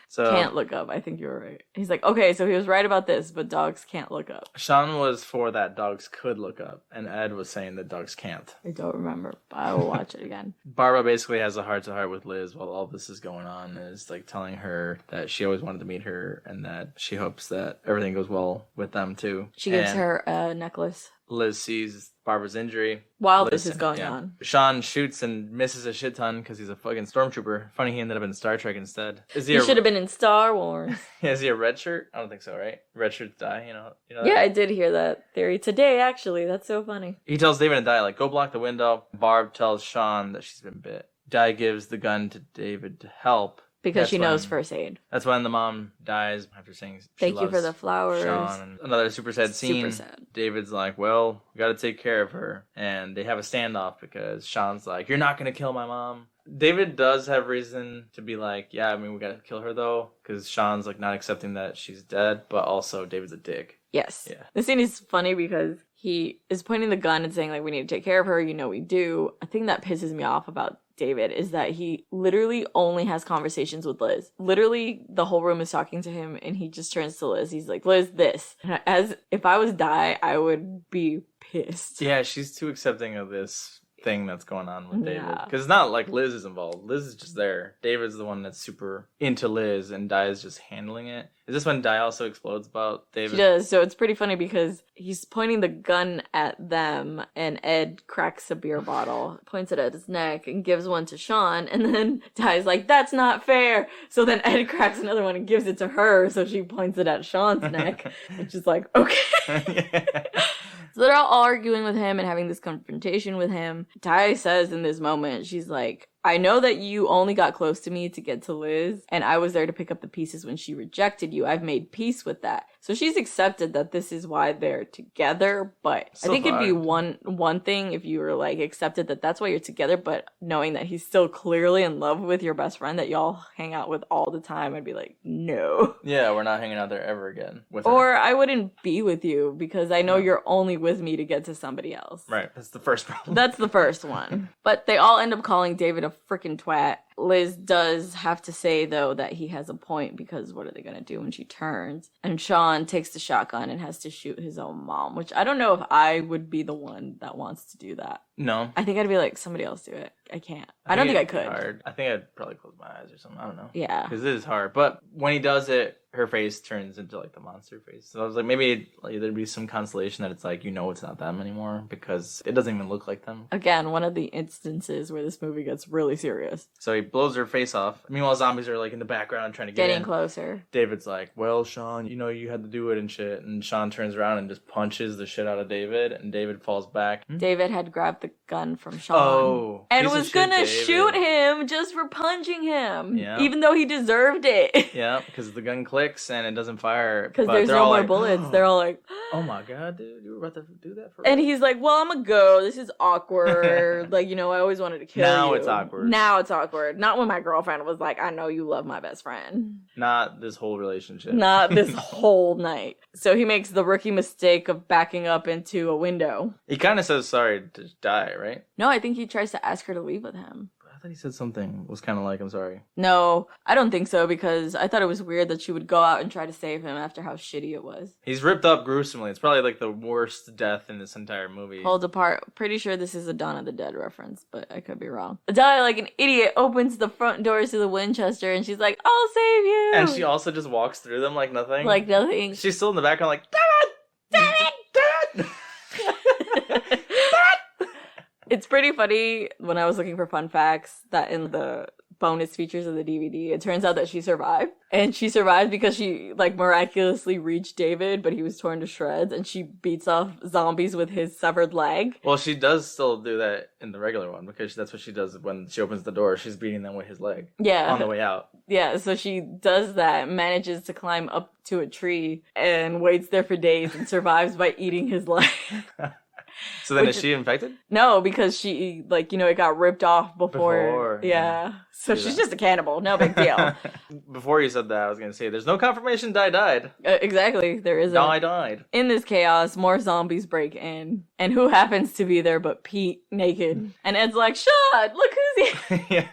So can't look up. I think you were right. He's like, okay, so he was right about this, but dogs can't look up. Shaun was for that dogs could look up, and Ed was saying that dogs can't. I don't remember, but I will watch it again. Barbara basically has a heart-to-heart with Liz while all this is going on, is like telling her that she always wanted to meet her and that she hopes that everything goes well with them too. She gives her a necklace. Liz sees Barbara's injury. While this is going on. Shaun shoots and misses a shit ton because he's a fucking stormtrooper. Funny he ended up in Star Trek instead. He should have been in Star Wars. Is he a red shirt? I don't think so, right? Red shirts die, you know that? Yeah, I did hear that theory today, actually. That's so funny. He tells David and Di, like, go block the window. Barb tells Shaun that she's been bit. Di gives the gun to David to help. Because she knows first aid. That's when the mom dies after saying thank you for the flowers. Shaun. And another super sad scene. Super sad. David's like, well, we got to take care of her. And they have a standoff because Shaun's like, you're not going to kill my mom. David does have reason to be like, yeah, I mean, we got to kill her though. Because Shaun's like not accepting that she's dead. But also David's a dick. Yes. Yeah. The scene is funny because he is pointing the gun and saying like, we need to take care of her. You know we do. A thing that pisses me off about David is that he literally only has conversations with Liz. Literally, the whole room is talking to him, and he just turns to Liz. He's like, Liz, this. And as if I was Di, I would be pissed. Yeah, she's too accepting of this thing that's going on with David. Because it's not like Liz is involved. Liz is just there. David's the one that's super into Liz, and Di is just handling it. Is this when Di also explodes about David? She does. So it's pretty funny because he's pointing the gun at them, and Ed cracks a beer bottle, points it at his neck, and gives one to Shaun, and then Di's like, that's not fair. So then Ed cracks another one and gives it to her, so she points it at Shaun's neck, which is like, okay. Yeah. So they're all arguing with him and having this confrontation with him. Di says in this moment, she's like, I know that you only got close to me to get to Liz, and I was there to pick up the pieces when she rejected you. I've made peace with that. So she's accepted that this is why they're together, but I think it'd be one thing if you were like accepted that that's why you're together, but knowing that he's still clearly in love with your best friend that y'all hang out with all the time, I'd be like, no. Yeah, we're not hanging out there ever again with or her. I wouldn't be with you because I know you're only with me to get to somebody else. Right, that's the first problem. That's the first one. But they all end up calling David a freaking twat. Liz does have to say, though, that he has a point because what are they going to do when she turns? And Shaun takes the shotgun and has to shoot his own mom, which I don't know if I would be the one that wants to do that. No. I think I'd be like, somebody else do it. I can't. I don't think I could. Hard. I think I'd probably close my eyes or something. I don't know. Yeah. Because it is hard. But when he does it, her face turns into like the monster face. So I was like, maybe like there'd be some consolation that it's like, it's not them anymore because it doesn't even look like them. Again, one of the instances where this movie gets really serious. So he blows her face off. Meanwhile, zombies are like in the background trying to get Getting in. closer. David's like, well, Shaun, you had to do it and shit. And Shaun turns around and just punches the shit out of David. And David falls back. David had grabbed the gun from Shaun. Oh. And was gonna shoot him just for punching him. Yeah. Even though he deserved it. Yeah, because the gun clicks and it doesn't fire. Because there's no more bullets. They're all like, oh my god, dude, you were about to do that for real? And he's like, well, I'm gonna go. This is awkward. I always wanted to kill you. Now it's awkward. Now it's awkward. Not when my girlfriend was like, I know you love my best friend. Not this whole relationship. Not this whole night. So he makes the rookie mistake of backing up into a window. He kind of says sorry to die, right? No, I think he tries to ask her to leave with him. I thought he said something. Was kind of like, I'm sorry. No, I don't think so because I thought it was weird that she would go out and try to save him after how shitty it was. He's ripped up gruesomely. It's probably like the worst death in this entire movie. Hold apart. Pretty sure this is a Dawn of the Dead reference, but I could be wrong. Adele, like an idiot, opens the front doors to the Winchester and she's like, I'll save you. And she also just walks through them like nothing. Like nothing. She's still in the background like, damn it! Damn it! It's pretty funny when I was looking for fun facts that in the bonus features of the DVD, it turns out that she survived. And she survived because she miraculously reached David, but he was torn to shreds and she beats off zombies with his severed leg. Well, she does still do that in the regular one because that's what she does when she opens the door. She's beating them with his leg. Yeah. On the way out. Yeah, so she does that, manages to climb up to a tree and waits there for days and survives by eating his leg. So then is she infected? No, because she, it got ripped off before. Yeah. So she's just a cannibal. No big deal. Before you said that, I was going to say, there's no confirmation Di died. Exactly. There isn't. Di died. In this chaos, more zombies break in. And who happens to be there but Pete, naked. And Ed's like, Shaun, look who's here. Yeah.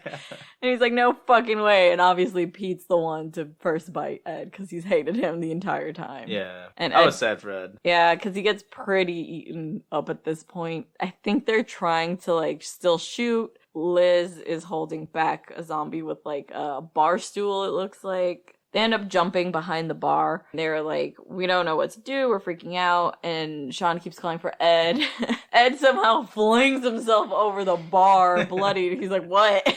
And he's like, no fucking way. And obviously Pete's the one to first bite Ed because he's hated him the entire time. Yeah. And I was sad for Ed. Yeah, because he gets pretty eaten up at this point. I think they're trying to still shoot. Liz is holding back a zombie with a bar stool, it looks like. They end up jumping behind the bar. They're like, we don't know what to do. We're freaking out. And Shaun keeps calling for Ed. Ed somehow flings himself over the bar, bloodied. He's like, what?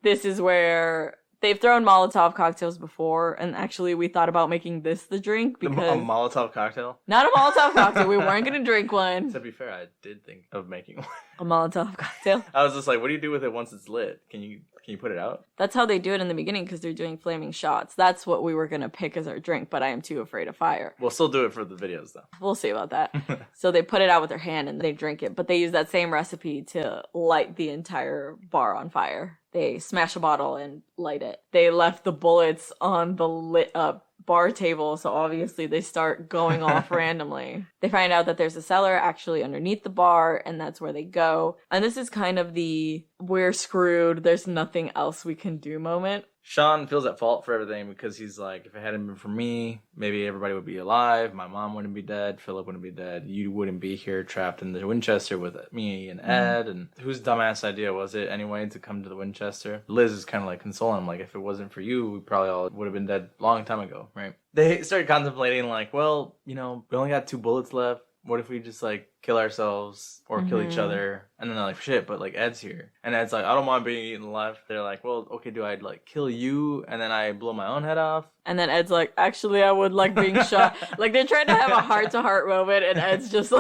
This is where they've thrown Molotov cocktails before. And actually, we thought about making this the drink because... A Molotov cocktail? Not a Molotov cocktail. We weren't going to drink one. To be fair, I did think of making one. A Molotov cocktail? I was just like, what do you do with it once it's lit? Can you put it out? That's how they do it in the beginning because they're doing flaming shots. That's what we were going to pick as our drink, but I am too afraid of fire. We'll still do it for the videos, though. We'll see about that. So they put it out with their hand and they drink it, but they use that same recipe to light the entire bar on fire. They smash a bottle and light it. They left the bullets on the lit up bar table, so obviously they start going off randomly. They find out that there's a cellar actually underneath the bar, and that's where they go. And this is kind of the we're screwed, there's nothing else we can do moment. Shaun feels at fault for everything because he's like, if it hadn't been for me, maybe everybody would be alive. My mom wouldn't be dead. Philip wouldn't be dead. You wouldn't be here trapped in the Winchester with me and Ed. And whose dumbass idea was it anyway to come to the Winchester? Liz is kind of consoling him, if it wasn't for you, we probably all would have been dead a long time ago, right? They started contemplating well, we only got 2 bullets left. What if we just kill ourselves or kill each other? And then they're like, shit, but Ed's here. And Ed's like, I don't mind being eaten alive. They're like, well, okay, do I kill you and then I blow my own head off? And then Ed's like, actually, I would like being shot. They're trying to have a heart-to-heart moment and Ed's just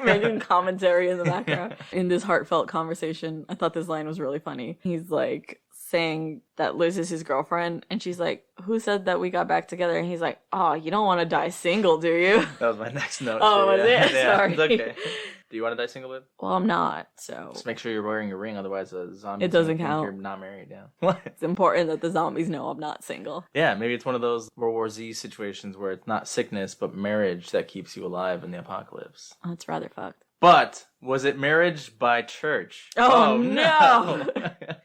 making commentary in the background. In this heartfelt conversation, I thought this line was really funny. He's saying that Liz is his girlfriend, and she's like, who said that we got back together? And he's like, oh, you don't want to die single, do you? That was my next note. Oh, was it? Yeah, sorry. It's okay. Do you want to die single, babe? Well, I'm not, so... Just make sure you're wearing a ring, otherwise a zombie... It doesn't count. You're not married, yeah. What? It's important that the zombies know I'm not single. Yeah, maybe it's one of those World War Z situations where it's not sickness, but marriage that keeps you alive in the apocalypse. That's rather fucked. But was it marriage by church? Oh no.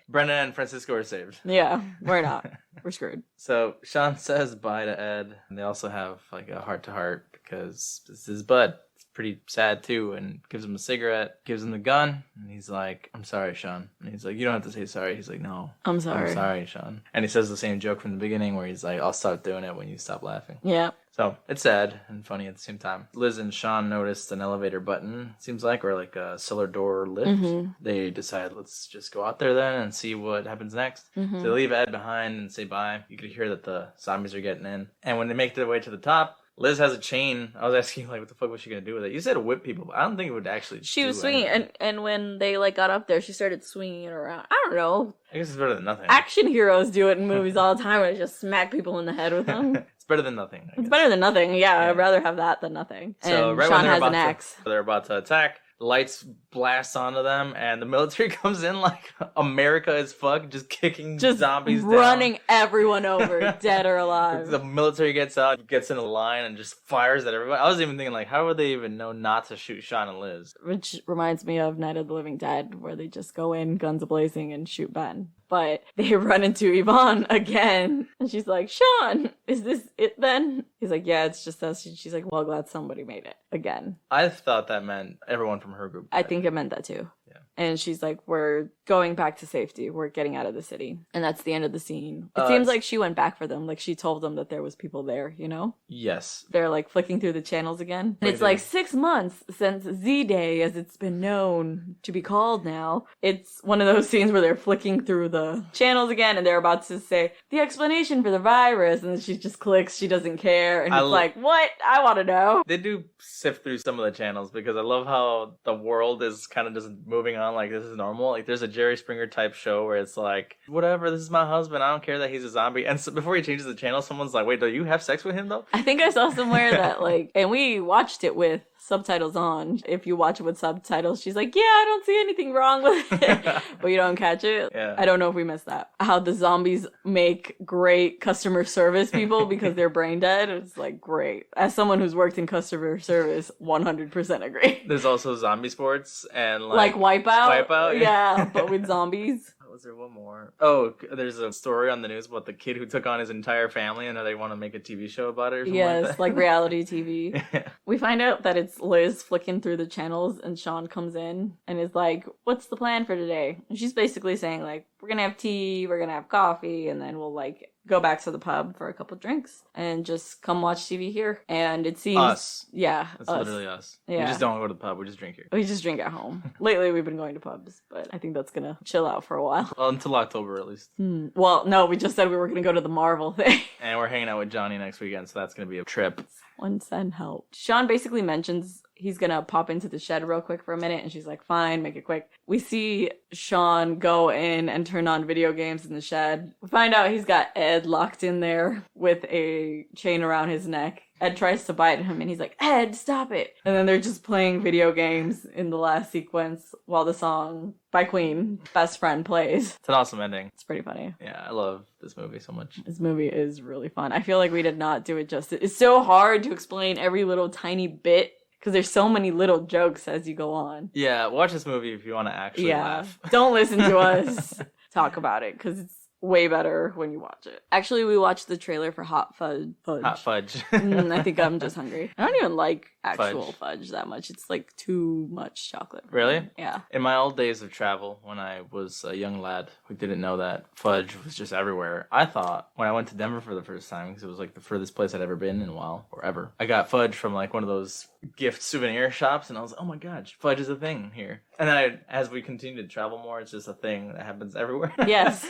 Brenda and Francisco are saved. Yeah, we're not. We're screwed. So Shaun says bye to Ed, and they also have like a heart-to-heart because this is his bud. It's pretty sad too, and gives him a cigarette, gives him the gun, and he's like, I'm sorry, Shaun. And he's like, you don't have to say sorry. He's like, no. I'm sorry. I'm sorry, Shaun. And he says the same joke from the beginning where he's like, I'll stop doing it when you stop laughing. Yeah. So it's sad and funny at the same time. Liz and Shaun noticed an elevator button, seems like, or like a cellar door lift. Mm-hmm. They decide, let's just go out there then and see what happens next. Mm-hmm. So they leave Ed behind and say bye. You could hear that the zombies are getting in. And when they make their way to the top, Liz has a chain. I was asking, like, what the fuck was she going to do with it? You said whip people, but I don't think it would actually She was swinging, and when they, like, got up there, she started swinging it around. I don't know. I guess it's better than nothing. Action heroes do it in movies all the time, where they just smack people in the head with them. It's better than nothing. It's better than nothing, yeah. I'd rather have that than nothing. So and right Shaun when has an axe. They're about to attack. Lights blast onto them, and the military comes in like America as fuck, just kicking zombies down. Running everyone over, dead or alive. The military gets out, gets in a line, and just fires at everybody. I was even thinking, like, how would they even know not to shoot Shaun and Liz? Which reminds me of Night of the Living Dead, where they just go in, guns a-blazing, and shoot Ben. But they run into Yvonne again, and she's like, Shaun, is this it then? He's like, yeah, it's just us. She's like, well, glad somebody made it again. I thought that meant everyone from her group. I think it meant that too. Yeah. And she's like, we're going back to safety. We're getting out of the city. And that's the end of the scene. It seems like she went back for them. Like, she told them that there was people there, you know? Yes. They're, like, flicking through the channels again. And it's, like, 6 months since Z-Day, as it's been known to be called now. It's one of those scenes where they're flicking through the channels again, and they're about to say, the explanation for the virus. And then she just clicks. She doesn't care. And it's like, what? I want to know. They do sift through some of the channels, because I love how the world is kind of just moving on like this is normal. Like, there's a Jerry Springer type show where it's like, whatever, this is my husband, I don't care that he's a zombie. And so before he changes the channel, someone's like, wait, do you have sex with him though? I think I saw somewhere that, like, and we watched it with subtitles on. If you watch it with subtitles, she's like, yeah, I don't see anything wrong with it. But you don't catch it. Yeah. I don't know if we missed that. How the zombies make great customer service people because they're brain dead. It's like, great. As someone who's worked in customer service, 100% agree. There's also zombie sports and like Wipeout. Wipeout, yeah, but with zombies. Was there one more? Oh, there's a story on the news about the kid who took on his entire family, and now they want to make a TV show about it or something. Yes, like reality TV. Yeah. We find out that it's Liz flicking through the channels, and Shaun comes in and is like, what's the plan for today? And she's basically saying, like, we're gonna have tea, we're gonna have coffee, and then we'll, like, go back to the pub for a couple drinks and just come watch TV here. And it seems... Us. Yeah, It's literally us. Yeah. We just don't go to the pub, we just drink here. We just drink at home. Lately, we've been going to pubs, but I think that's gonna chill out for a while. Well, until October, at least. Well, no, we just said we were gonna go to the Marvel thing. And we're hanging out with Johnny next weekend, so that's gonna be a trip. Someone send help. Shaun basically mentions he's gonna pop into the shed real quick for a minute, and she's like, fine, make it quick. We see Shaun go in and turn on video games in the shed. We find out he's got Ed locked in there with a chain around his neck. Ed tries to bite him, and he's like, Ed, stop it. And then they're just playing video games in the last sequence while the song by Queen, Best Friend, plays. It's an awesome ending. It's pretty funny. Yeah, I love this movie so much. This movie is really fun. I feel like we did not do it justice. It's so hard to explain every little tiny bit, because there's so many little jokes as you go on. Yeah, watch this movie if you want to actually laugh. Don't listen to us talk about it, because it's way better when you watch it. Actually, we watched the trailer for Hot Fudge. Hot Fudge. I think I'm just hungry. I don't even like actual fudge that much. It's like too much chocolate. Really? Yeah. In my old days of travel, when I was a young lad who didn't know that fudge was just everywhere, I thought when I went to Denver for the first time, because it was like the furthest place I'd ever been in a while, or ever, I got fudge from like one of those gift souvenir shops, and I was like, oh my god, fudge is a thing here. And then as we continue to travel more, it's just a thing that happens everywhere. Yes.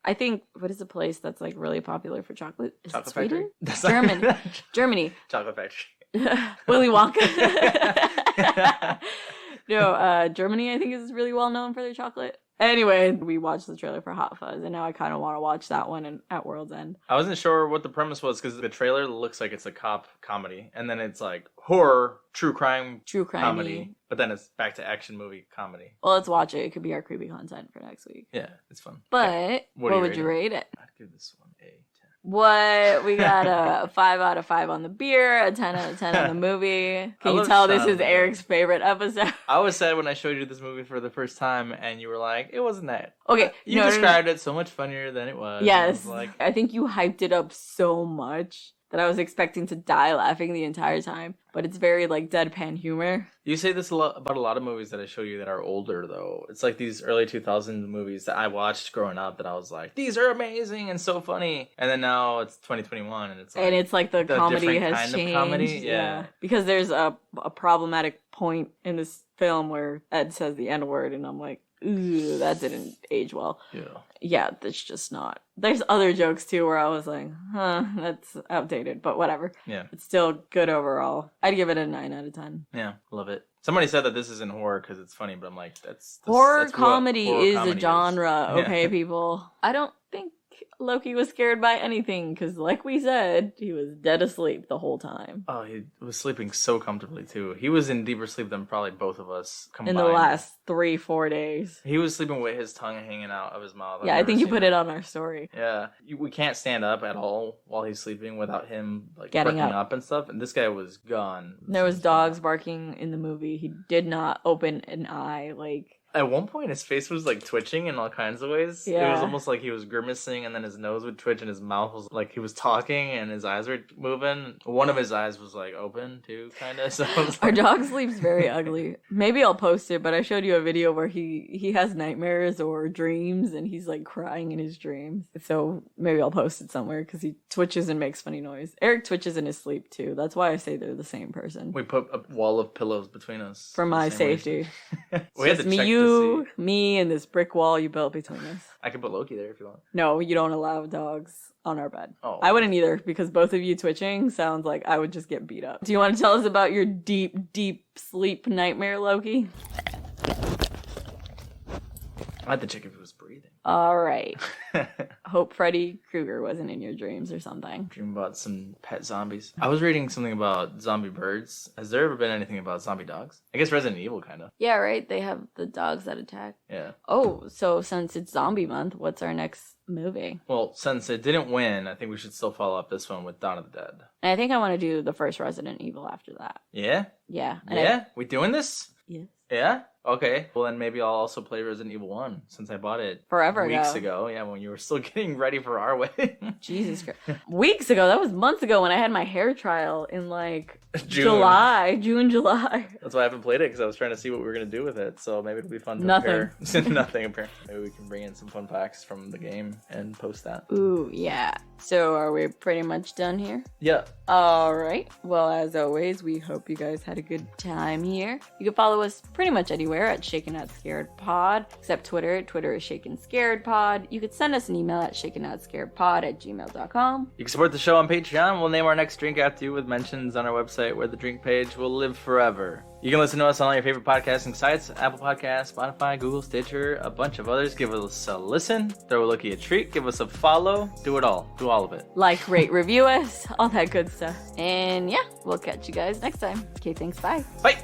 I think, what is a place that's like really popular for chocolate? Is Chocolate it Sweden? Factory? Germany. Chocolate Factory. Willy Wonka. No, Germany, I think, is really well known for their chocolate. Anyway, we watched the trailer for Hot Fuzz, and now I kind of want to watch that one at World's End. I wasn't sure what the premise was, because the trailer looks like it's a cop comedy, and then it's like horror, true crime comedy, but then it's back to action movie comedy. Well, let's watch it. It could be our creepy content for next week. Yeah, it's fun. But what would you rate it? I'd give this one a 10. What? We got a 5 out of 5 on the beer, a 10 out of 10 on the movie. Can you tell this is Erick's favorite episode? I was sad when I showed you this movie for the first time, and you were like, it wasn't that. Okay. You described it so much funnier than it was. Yes. Like, I think you hyped it up so much that I was expecting to die laughing the entire time. But it's very, like, deadpan humor. You say this about a lot of movies that I show you that are older, though. It's like these early 2000s movies that I watched growing up that I was like, these are amazing and so funny. And then now it's 2021 and it's like... the comedy has kind changed. Of comedy. Yeah. Because there's a problematic point in this film where Ed says the N-word and I'm like, ooh, that didn't age well. Yeah. Yeah, that's just not. There's other jokes too where I was like, that's outdated, but whatever. Yeah. It's still good overall. I'd give it a 9 out of 10. Yeah, love it. Somebody said that this isn't horror because it's funny, but I'm like, that's comedy horror is comedy a genre, is. okay, Yeah. people? I don't think Loki was scared by anything because, like we said, he was dead asleep the whole time. Oh, he was sleeping so comfortably too. He was in deeper sleep than probably both of us combined. In the last 3-4 days. He was sleeping with his tongue hanging out of his mouth. Yeah, I think you put it on our story. Yeah, we can't stand up at all while he's sleeping without him like Getting perking up. up and stuff. And this guy was gone. There was dogs barking in the movie. He did not open an eye. Like, at one point, his face was like twitching in all kinds of ways. Yeah. It was almost like he was grimacing, and then his nose would twitch, and his mouth was like he was talking, and his eyes were moving. One of his eyes was like open too, kind of. So our dog sleeps very ugly. Maybe I'll post it, but I showed you a video where he has nightmares or dreams, and he's like crying in his dreams. So maybe I'll post it somewhere because he twitches and makes funny noise. Erick twitches in his sleep too. That's why I say they're the same person. we put a wall of pillows between us For my the same way. safety. We had to check you, to see. me, and this brick wall you built between us. I could put Loki there if you want. No, you don't allow dogs on our bed. Oh. I wouldn't either because both of you twitching sounds like I would just get beat up. Do you want to tell us about your deep, deep sleep nightmare, Loki? I had to check if he was breathing. All right. Hope Freddy Krueger wasn't in your dreams or something. Dream about some pet zombies. I was reading something about zombie birds. Has there ever been anything about zombie dogs? I guess Resident Evil, kind of. Yeah, right? They have the dogs that attack. Yeah. Oh, so since it's zombie month, what's our next movie? Well, since it didn't win, I think we should still follow up this one with Dawn of the Dead. And I think I want to do the first Resident Evil after that. Yeah? Yeah. Yeah? We doing this? Yes. Yeah? Okay. Well, then maybe I'll also play Resident Evil 1 since I bought it Forever weeks ago. ago. Yeah, when you were still getting ready for our wedding. Jesus Christ. Weeks ago. That was months ago when I had my hair trial in like June. June, July. That's why I haven't played it, because I was trying to see what we were going to do with it. So maybe it'll be fun to Nothing. compare. Nothing, apparently. Maybe we can bring in some fun facts from the game and post that. Ooh, yeah. So are we pretty much done here? Yeah. All right. Well, as always, we hope you guys had a good time here. You can follow us pretty much anywhere at Shaken Not Scared Pod, except Twitter. Twitter is Shaken Scared Pod. You could send us an email at shakennot@gmail.com. You can support the show on Patreon. We'll name our next drink after you with mentions on our website where the drink page will live forever. You can listen to us on all your favorite podcasting sites, Apple Podcasts, Spotify, Google, Stitcher, a bunch of others. Give us a listen, throw a Loki a treat, give us a follow, do it all. Do all of it. Like, rate, review us, all that good stuff. And yeah, we'll catch you guys next time. Okay, thanks. Bye. Bye!